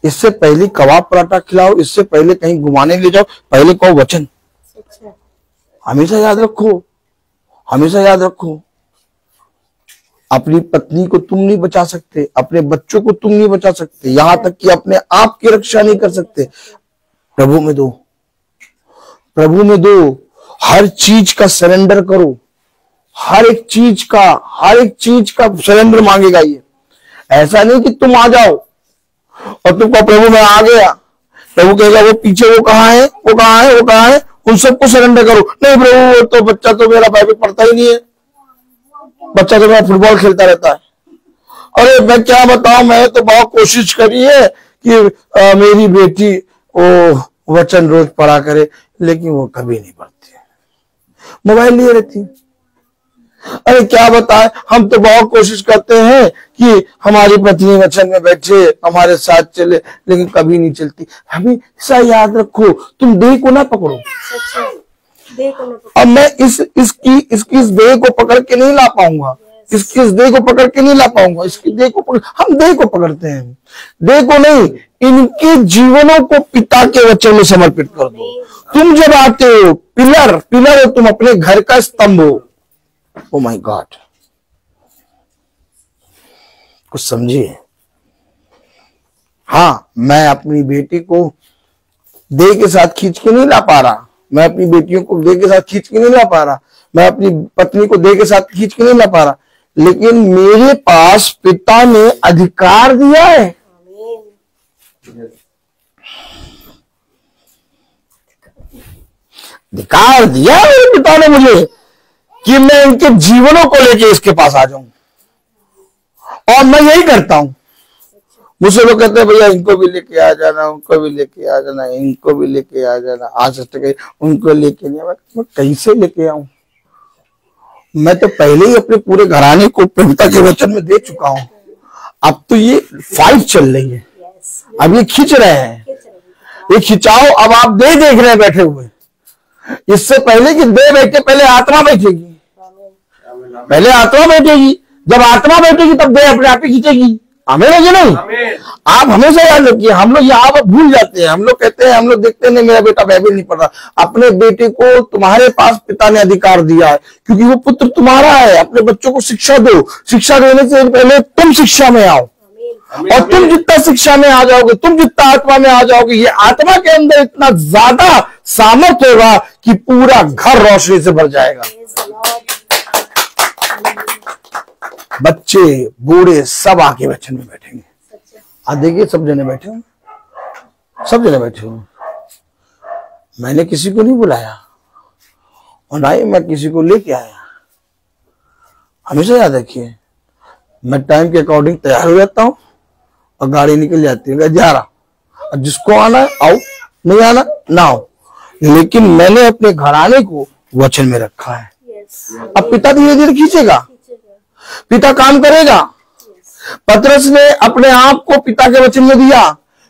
इससे पहले कबाब पराठा खिलाओ, इससे पहले कहीं घुमाने ले जाओ, पहले कहो वचन। हमेशा याद रखो, हमेशा याद रखो, अपनी पत्नी को तुम नहीं बचा सकते, अपने बच्चों को तुम नहीं बचा सकते, यहां तक कि अपने आप की रक्षा नहीं कर सकते। प्रभु में दो, प्रभु में दो, हर चीज का सरेंडर करो, हर एक चीज का सरेंडर मांगेगा ये। ऐसा नहीं कि तुम आ जाओ और तुमको प्रभु में आ गया, प्रभु कहेगा वो पीछे वो कहाँ है, वो कहाँ है, वो कहाँ है, उन सबको सरेंडर करो। नहीं प्रभु वो तो बच्चा तो मेरा बाइबल पढ़ता ही नहीं है, बच्चा तो मेरा फुटबॉल खेलता रहता है। अरे मैं क्या बताऊं, मैं तो बहुत कोशिश करी है कि मेरी बेटी वो वचन रोज पढ़ा करे, लेकिन वो कभी नहीं पढ़ती, मोबाइल लिए रहती। अरे क्या बताएं, हम तो बहुत कोशिश करते हैं कि हमारी पत्नी वचन में बैठे, हमारे साथ चले, लेकिन कभी नहीं चलती। हमेशा याद रखो, तुम देह को ना पकड़ो। अब मैं इसकी देह को पकड़ के नहीं ला पाऊंगा, इसकी इस देह को पकड़ के नहीं ला पाऊंगा, इसकी देह को पकड़, हम देह को पकड़ते हैं, देह को नहीं। इनके जीवनों को पिता के वचन में समर्पित कर दो। तुम जब आते हो पिलर हो, तुम अपने घर का स्तंभ हो। ओ माय गॉड, कुछ समझिए। हाँ, मैं अपनी बेटी को देह के साथ खींच के नहीं ला पा रहा, मैं अपनी बेटियों को देह के साथ खींच के नहीं ला पा रहा, मैं अपनी पत्नी को देह के साथ खींच के नहीं ला पा रहा, लेकिन मेरे पास पिता ने अधिकार दिया है। अधिकार दिया है मेरे पिता ने मुझे कि मैं इनके जीवनों को लेके इसके पास आ जाऊं, और मैं यही करता हूं। मुझसे लोग कहते हैं भैया इनको भी लेके आ जाना, उनको भी लेके आ जाना, इनको भी लेके आ जाना, आज तक उनको लेके नहीं। मैं कैसे लेके आऊं? मैं तो पहले ही अपने पूरे घराने को पिता के वचन में दे चुका हूं। अब तो ये फाइट चल रही है, अब ये खींच रहे हैं, ये खिंचाओ अब आप दे देख रहे हैं बैठे हुए। इससे पहले कि दे बैठे, पहले आत्मा बैठेगी, पहले आत्मा बैठेगी। जब आत्मा बैठेगी तब दे अपने आप ही खींचेगी। हमें लगे नहीं, आप हमेशा याद रखिए। हम लोग यहाँ पर भूल जाते हैं, हम लोग कहते हैं, हम लोग देखते नहीं मेरा बेटा बाइबल नहीं पढ़ रहा। अपने बेटे को तुम्हारे पास पिता ने अधिकार दिया है, क्योंकि वो पुत्र तुम्हारा है। अपने बच्चों को शिक्षा दो, शिक्षा देने से पहले तुम शिक्षा में आओ, और तुम जितना शिक्षा में आ जाओगे, तुम जितना आत्मा में आ जाओगे, ये आत्मा के अंदर इतना ज्यादा सामर्थ्य होगा कि पूरा घर रोशनी से भर जाएगा। बच्चे बूढ़े सब आके वचन में बैठेंगे। आज देखिए सब जने बैठे हो, सब जने बैठे हो। मैंने किसी को नहीं बुलाया और ना ही मैं किसी को लेके आया। हमेशा याद रखिए, मैं टाइम के अकॉर्डिंग तैयार हो जाता हूँ और गाड़ी निकल जाती है, जा रहा। और जिसको आना है आओ, नहीं आना ना आओ, लेकिन मैंने अपने घराने को वचन में रखा है। अब पिता धीरे धीरे खींचेगा, पिता काम करेगा। पतरस ने अपने आप को पिता के वचन में दिया,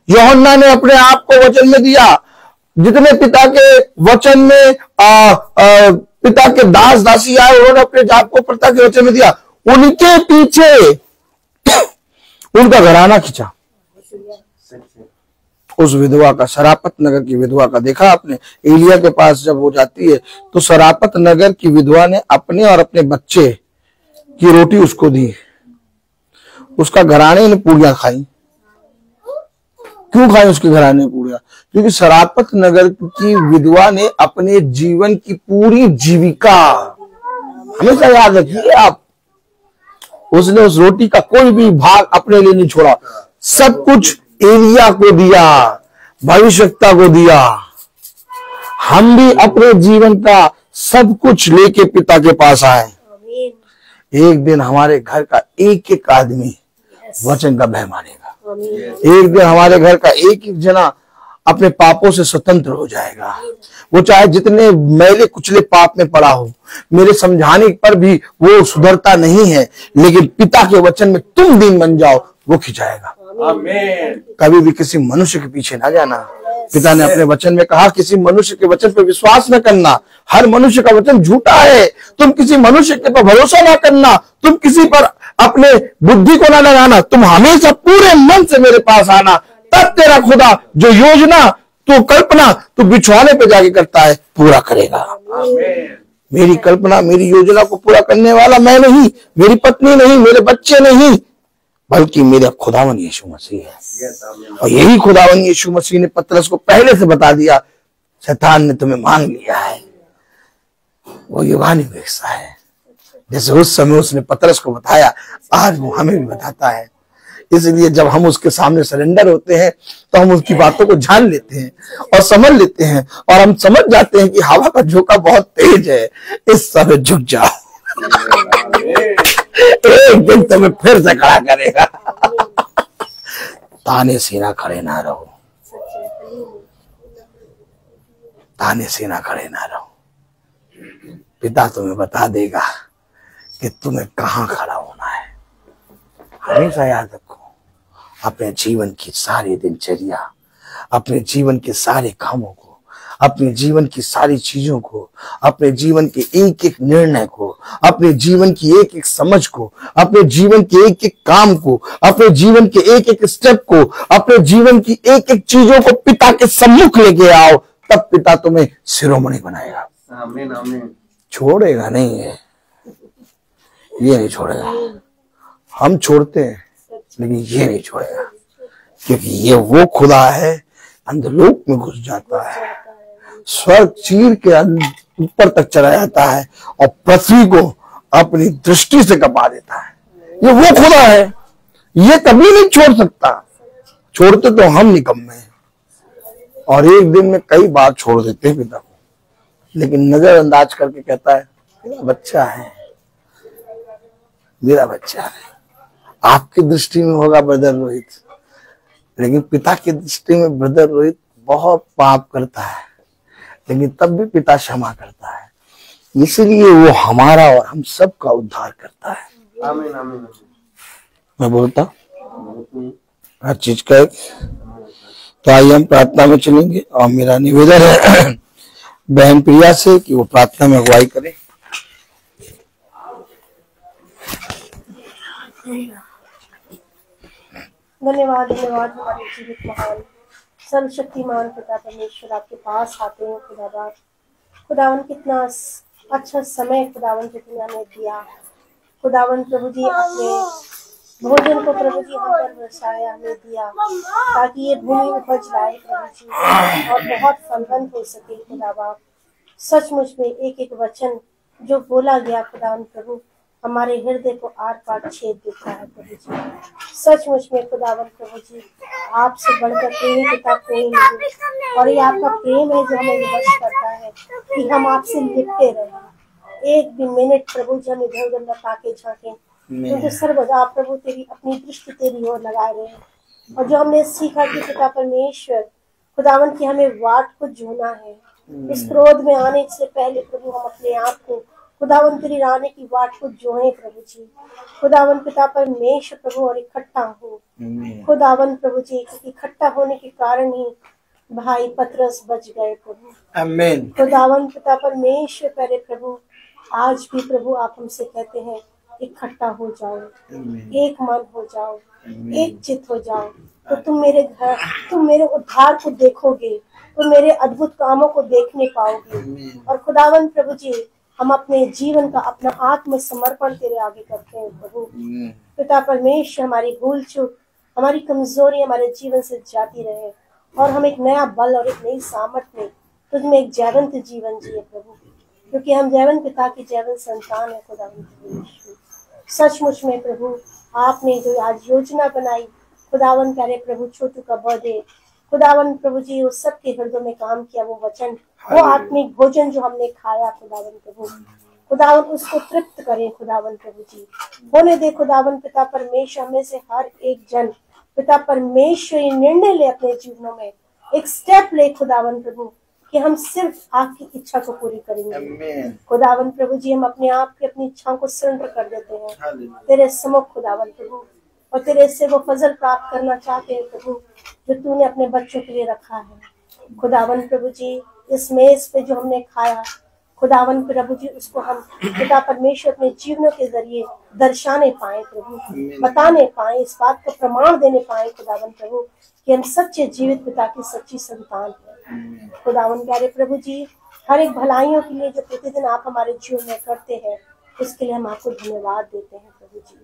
यूहन्ना ने अपने आप को वचन में दिया। जितने पिता के वचन में पिता के दास दासी आए, उन्होंने अपने आप को पिता के वचन में दिया। उनके पीछे उनका घराना खींचा। उस विधवा का, सरापत नगर की विधवा का देखा आपने, एलिया के पास जब वो जाती है तो सरापत नगर की विधवा ने अपने और अपने बच्चे की रोटी उसको दी। उसका घराने ने पूरियां खाई। क्यों खाई उसके घराने ने पूरियां? क्योंकि सरापत नगर की विधवा ने अपने जीवन की पूरी जीविका, हमेशा याद रखिए आप, उसने उस रोटी का कोई भी भाग अपने लिए नहीं छोड़ा। सब कुछ एलिया को दिया, भविष्यवक्ता को दिया। हम भी अपने जीवन का सब कुछ लेके पिता के पास आए। एक दिन हमारे घर का एक एक आदमी वचन का भय मानेगा। एक दिन हमारे घर का एक एक जना अपने पापों से स्वतंत्र हो जाएगा। वो चाहे जितने मैले कुचले पाप में पड़ा हो, मेरे समझाने पर भी वो सुधरता नहीं है, लेकिन पिता के वचन में तुम दीन बन जाओ, वो खिंचाएगा। कभी भी किसी मनुष्य के पीछे ना जाना, पिता ने अपने वचन में कहा किसी मनुष्य के वचन पर विश्वास न करना, हर मनुष्य का वचन झूठा है। तुम किसी मनुष्य के पर भरोसा ना करना, तुम किसी पर अपने बुद्धि को ना लगाना, तुम हमेशा पूरे मन से मेरे पास आना, तब तेरा खुदा जो योजना तू कल्पना तू बिछवाने पे जाके करता है पूरा करेगा। मेरी कल्पना मेरी योजना को पूरा करने वाला मैं नहीं, मेरी पत्नी नहीं, मेरे बच्चे नहीं, बल्कि मेरा खुदावन यीशु मसीह है। और यही खुदावन यीशु मसीह ने पतरस को पहले से बता दिया, शैतान ने तुम्हें मांग लिया है, वो यूनानी व्यवस्था है। जैसे उस समय उसने पतरस को बताया, आज वो हमें भी बताता है। इसलिए जब हम उसके सामने सरेंडर होते हैं तो हम उसकी बातों को जान लेते हैं और समझ लेते हैं, और हम समझ जाते हैं कि हवा का झोंका बहुत तेज है, इस समय झुक जाओ, एक दिन तुम्हें फिर से खड़ा करेगा। ताने सीना खड़े ना रहो, ताने सीना खड़े ना रहो, पिता तुम्हें बता देगा कि तुम्हें कहां खड़ा होना है। हमेशा याद रखो, अपने जीवन की सारी दिनचर्या, अपने जीवन के सारे कामों को, अपने जीवन की सारी चीजों को, अपने जीवन के एक एक निर्णय को, अपने जीवन की एक एक समझ को, अपने जीवन के एक एक काम को, अपने जीवन के एक एक स्टेप को, अपने जीवन की एक एक चीजों को पिता के सम्मुख लेके आओ, तब पिता तुम्हें शिरोमणि बनाएगा। आमीन आमीन। छोड़ेगा नहीं है, ये नहीं छोड़ेगा। हम छोड़ते हैं लेकिन ये नहीं छोड़ेगा, क्योंकि ये वो खुदा है अंधलोक में घुस जाता है, स्वर्ग चीर के ऊपर तक चला जाता है और पृथ्वी को अपनी दृष्टि से कपा देता है। ये वो खुदा है, ये कभी नहीं छोड़ सकता। छोड़ते तो हम निकम्मे हैं, और एक दिन में कई बार छोड़ देते हैं पिता को, लेकिन नजरअंदाज करके कहता है मेरा बच्चा है, मेरा बच्चा है। आपकी दृष्टि में होगा ब्रदर रोहित, लेकिन पिता की दृष्टि में ब्रदर रोहित बहुत पाप करता है, लेकिन तब भी पिता क्षमा करता है। इसलिए वो हमारा और हम सब का उद्धार करता है। आमीन आमीन। मैं बोलता हर चीज का एक। तो आइए हम प्रार्थना में चलेंगे, और मेरा निवेदन है बहन प्रिया से कि वो प्रार्थना में अगुवाई करे। धन्यवाद धन्यवाद हमारे जीवित महान सर्वशक्तिमान पिता परमेश्वर, आपके पास आते हैं खुदावन। खुदावन कितना अच्छा समय खुदावन जो तुमने हमें दिया। खुदावन प्रभु जी अपने भोजन को प्रभु जी हम पर बरसाया, हमें दिया ताकि ये भूमि उपज लाए प्रभु जी और बहुत फलवंत हो सके। खुदावन सचमुच में एक एक वचन जो बोला गया खुदावन प्रभु हमारे हृदय को आर पार छेद देता है प्रभु जी। सचमुच में खुदावन प्रभु जी आपसे बढ़कर प्रेमी पिता कोई नहीं, और ये आपका प्रेम है जो हमें विवश करता है कि हम आपसे लिपटे रहे। एक भी मिनट प्रभु जी हम इधर उधर न ताके झांके, क्योंकि सर्वदा प्रभु तेरी अपनी दृष्टि तेरी ओर लगाए रहे। और जो हमने सीखा कि पिता परमेश्वर खुदावन की हमें वाट को जोना है, इस क्रोध में आने से पहले प्रभु हम अपने आप को खुदावन तेरी आने की वाट को जोए प्रभु जी। खुदावन पिता परमेश्वर प्रभु और इकट्ठा हो खुदावन प्रभु जी, इकट्ठा होने के कारण ही भाई पतरस बच गए प्रभु। आमीन। खुदावन पिता परमेश्वर पहले प्रभु आज भी प्रभु आप हमसे कहते हैं इकट्ठा हो जाओ, एक मन हो जाओ, एक चित हो जाओ, तो तुम मेरे उद्धार को देखोगे, तुम मेरे अद्भुत कामों को देखने पाओगे। और खुदावन प्रभु जी हम अपने जीवन का अपना आत्मसमर्पण तेरे आगे करते हैं प्रभु। पिता परमेश्वर हमारी भूल चूक हमारी कमजोरी हमारे जीवन से जाती रहे, और हम एक नया बल और एक नई सामर्थ्य में तुझमें एक जैवंत जीवन जिए प्रभु, क्योंकि हम जैवन पिता की जैवन संतान है। खुदावन परमेश्वर सचमुच में प्रभु आपने जो आज योजना बनाई खुदावन प्यारे प्रभु छोटू का बर्थडे, खुदावन प्रभु जी उस सबके हृदय में काम किया, वो वचन वो आत्मिक भोजन जो हमने खाया खुदावन प्रभु, खुदावन उसको तृप्त करें खुदावन प्रभु जी। होने दे खुदावन पिता परमेश्वर हमें से हर एक जन पिता परमेश्वर ये निर्णय ले अपने जीवनों में, एक स्टेप ले खुदावन प्रभु कि हम सिर्फ आपकी इच्छा को पूरी करेंगे। खुदावन प्रभु जी हम अपने आप की अपनी इच्छाओं को सरेंडर कर देते हैं तेरे सम्मुख खुदावन प्रभु, और तेरे से वो फजल प्राप्त करना चाहते हैं प्रभु जो तूने अपने बच्चों के लिए रखा है। खुदावन प्रभु जी इस मेज पे जो हमने खाया, खुदावन प्रभु जी उसको हम पिता परमेश्वर अपने जीवनों के जरिए दर्शाने पाए प्रभु, बताने पाए, इस बात को प्रमाण देने पाए खुदावन प्रभु कि हम सच्चे जीवित पिता की सच्ची संतान हैं। खुदावन प्यारे प्रभु जी, हर एक भलाइयों के लिए जो प्रतिदिन आप हमारे जीवन में करते हैं, उसके लिए हम आपको धन्यवाद देते हैं प्रभु जी।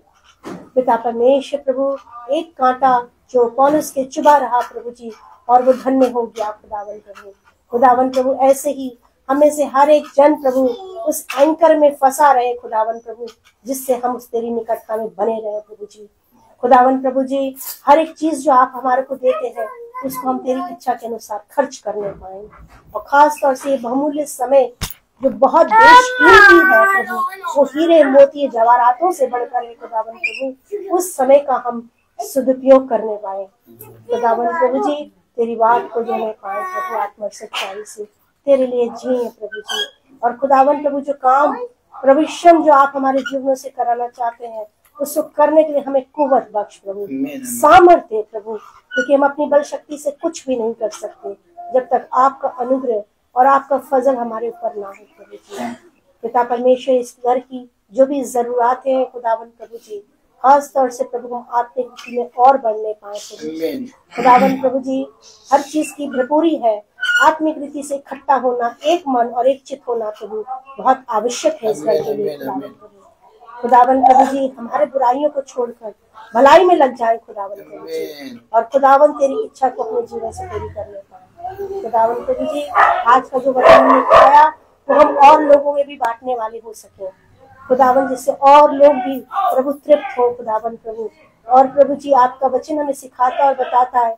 पिता परमेश्वर प्रभु, एक कांटा जो पौलुस के चुभा रहा प्रभु जी, और वो धन्य हो गया खुदावन प्रभु। खुदावन प्रभु, ऐसे ही हमें से हर एक जन प्रभु उस एंकर में फंसा रहे खुदावन प्रभु, जिससे हम उस तेरी निकटता में बने रहे प्रभु जी। खुदावन प्रभु जी, हर एक चीज जो आप हमारे को देते हैं, उसको हम तेरी इच्छा के अनुसार खर्च करने पाए, और खास तौर से ये बहुमूल्य समय जो बहुत बेशकीमती है प्रभु, वो हीरे मोती जवाहरातों से बढ़कर है खुदावन प्रभु, उस समय का हम सदुपयोग करने पाए खुदावन प्रभु जी। तेरी बात को जो हमें पाए प्रभु आत्मा सच्चाई से तेरे लिए जिए प्रभु जी। और खुदावन प्रभु, जो काम प्रभु श्रम जो आप हमारे जीवनों से कराना चाहते हैं, उसको करने के लिए हमें कुव्वत बख्श प्रभु, सामर्थ्य प्रभु, क्योंकि हम अपनी बल शक्ति से कुछ भी नहीं कर सकते जब तक आपका अनुग्रह और आपका फजल हमारे ऊपर ना हो प्रभु जी। पिता परमेश्वर, इस घर की जो भी जरूरतें हैं खुदावन प्रभु जी, खास तौर से प्रभु हम आत्मिक रीति में और बढ़ने पाए प्रभु खुदावन प्रभु जी। हर चीज की भरपूरी है, आत्मिक रीति से इकट्ठा होना, एक मन और एक चित होना प्रभु बहुत आवश्यक है इस घर के लिए खुदावन प्रभु जी। हमारे बुराइयों को छोड़कर भलाई में लग जाए खुदावन प्रभु जी, और खुदावन तेरी इच्छा को अपने जीवन से पूरी करने पाए खुदावन प्रभु जी। आज का जो वचन हमने खाया, वो हम और लोगों में भी बांटने वाले हो सके खुदावन, जिससे और लोग भी प्रभु तृप्त हो खुदावन प्रभु। और प्रभु जी, आपका वचन हमें सिखाता और बताता है,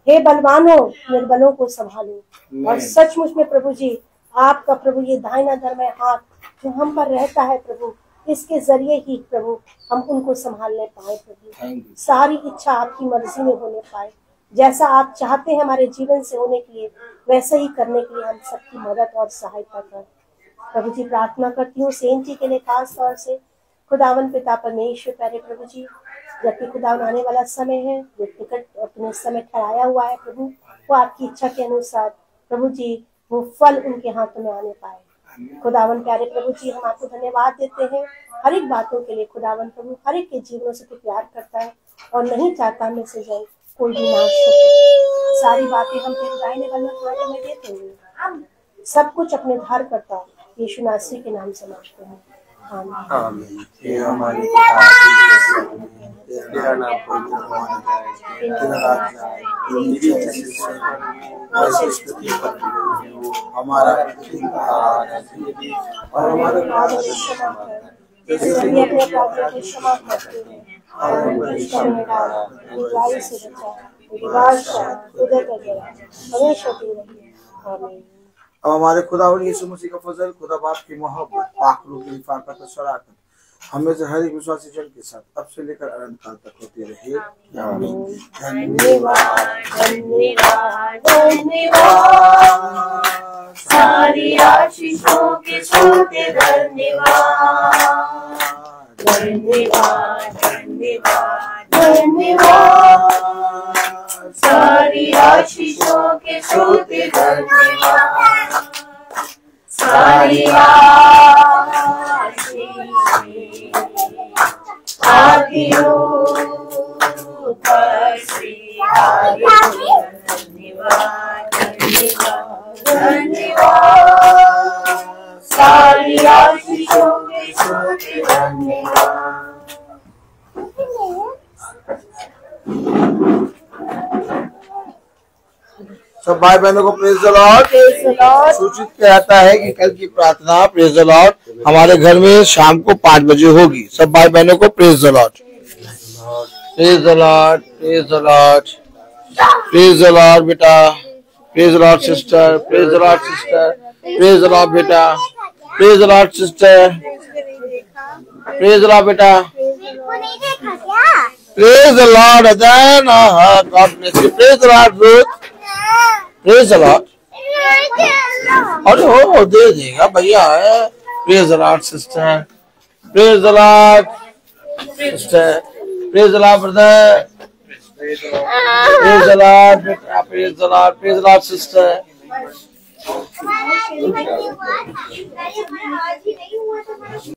हे बलवानों निर्बलों को संभालो, और सचमुच में प्रभु जी आपका प्रभु ये दाहिना धर्म हाथ जो हम पर रहता है प्रभु, इसके जरिए ही प्रभु हम उनको संभालने पाए प्रभु। सारी इच्छा आपकी मर्जी में होने पाए, जैसा आप चाहते हैं हमारे जीवन से होने के लिए, वैसे ही करने के लिए हम सबकी मदद और सहायता कर प्रभु जी। प्रार्थना करती हूँ सेंटी के लिए खास तौर से खुदावन पिता परमेश्वर प्यारे प्रभु जी, जबकि खुदावन आने वाला समय है, जो टिकट अपने समय ठहराया हुआ है प्रभु, वो आपकी इच्छा के अनुसार प्रभु जी वो फल उनके हाथों में आने पाए खुदावन प्यारे प्रभु जी। हम आपको धन्यवाद देते हैं हर एक बातों के लिए खुदावन प्रभु। हर एक के जीवनों से तो प्यार करता है और नहीं चाहता में से जाए कोई भी नाश हो। सारी बातें हम तेरे दाहिने बल में देते हुए सब कुछ अपने धार करता यीशु नासरी के नाम से मांगते हैं, आमीन। तेरा हमारे तेरा नाम हमारा और हमारा क्षमा करते हैं और बुराई से बचा, हमेशा दी रही, आमीन। अब हमारे खुदा और यीशु मसीह का फजल, खुदा बाप की मोहब्बत, पाक रूह की हिफाजत और शराकत हमें से हर एक विश्वासी जन के साथ अब से लेकर अनंत काल तक होती रहे, आमीन। धन्यवाद धन्यवाद धन्यवाद, सारी आशीषों के सोते धन्यवाद धन्यवाद धन्यवाद धन्यवाद, सारी आशीषों के सोते धन्यवाद, सारी आदियों पर से धन्यवाद धन्यवाद धन्यवाद, सारी आशीषों के सोते धन्यवाद। सब भाई बहनों को प्रेज द लॉर्ड। सूचित किया जाता है कि कल की प्रार्थना प्रेज द लॉर्ड हमारे घर में शाम को 5 बजे होगी। सब भाई बहनों को praise the Lord, praise the Lord, praise the Lord, praise the Lord बेटा, praise the Lord sister, praise the Lord sister, praise the Lord बेटा, praise the Lord sister, praise the Lord बेटा, प्रेज द लॉर्ड अदन, God bless you, praise the Lord Ruth, praise the Lord. अरे हो दे देगा भैया है, praise the Lord sister, praise the Lord sister, praise the Lord brother, praise the Lord बेटा, praise the Lord, praise the Lord sister, share करते हैं।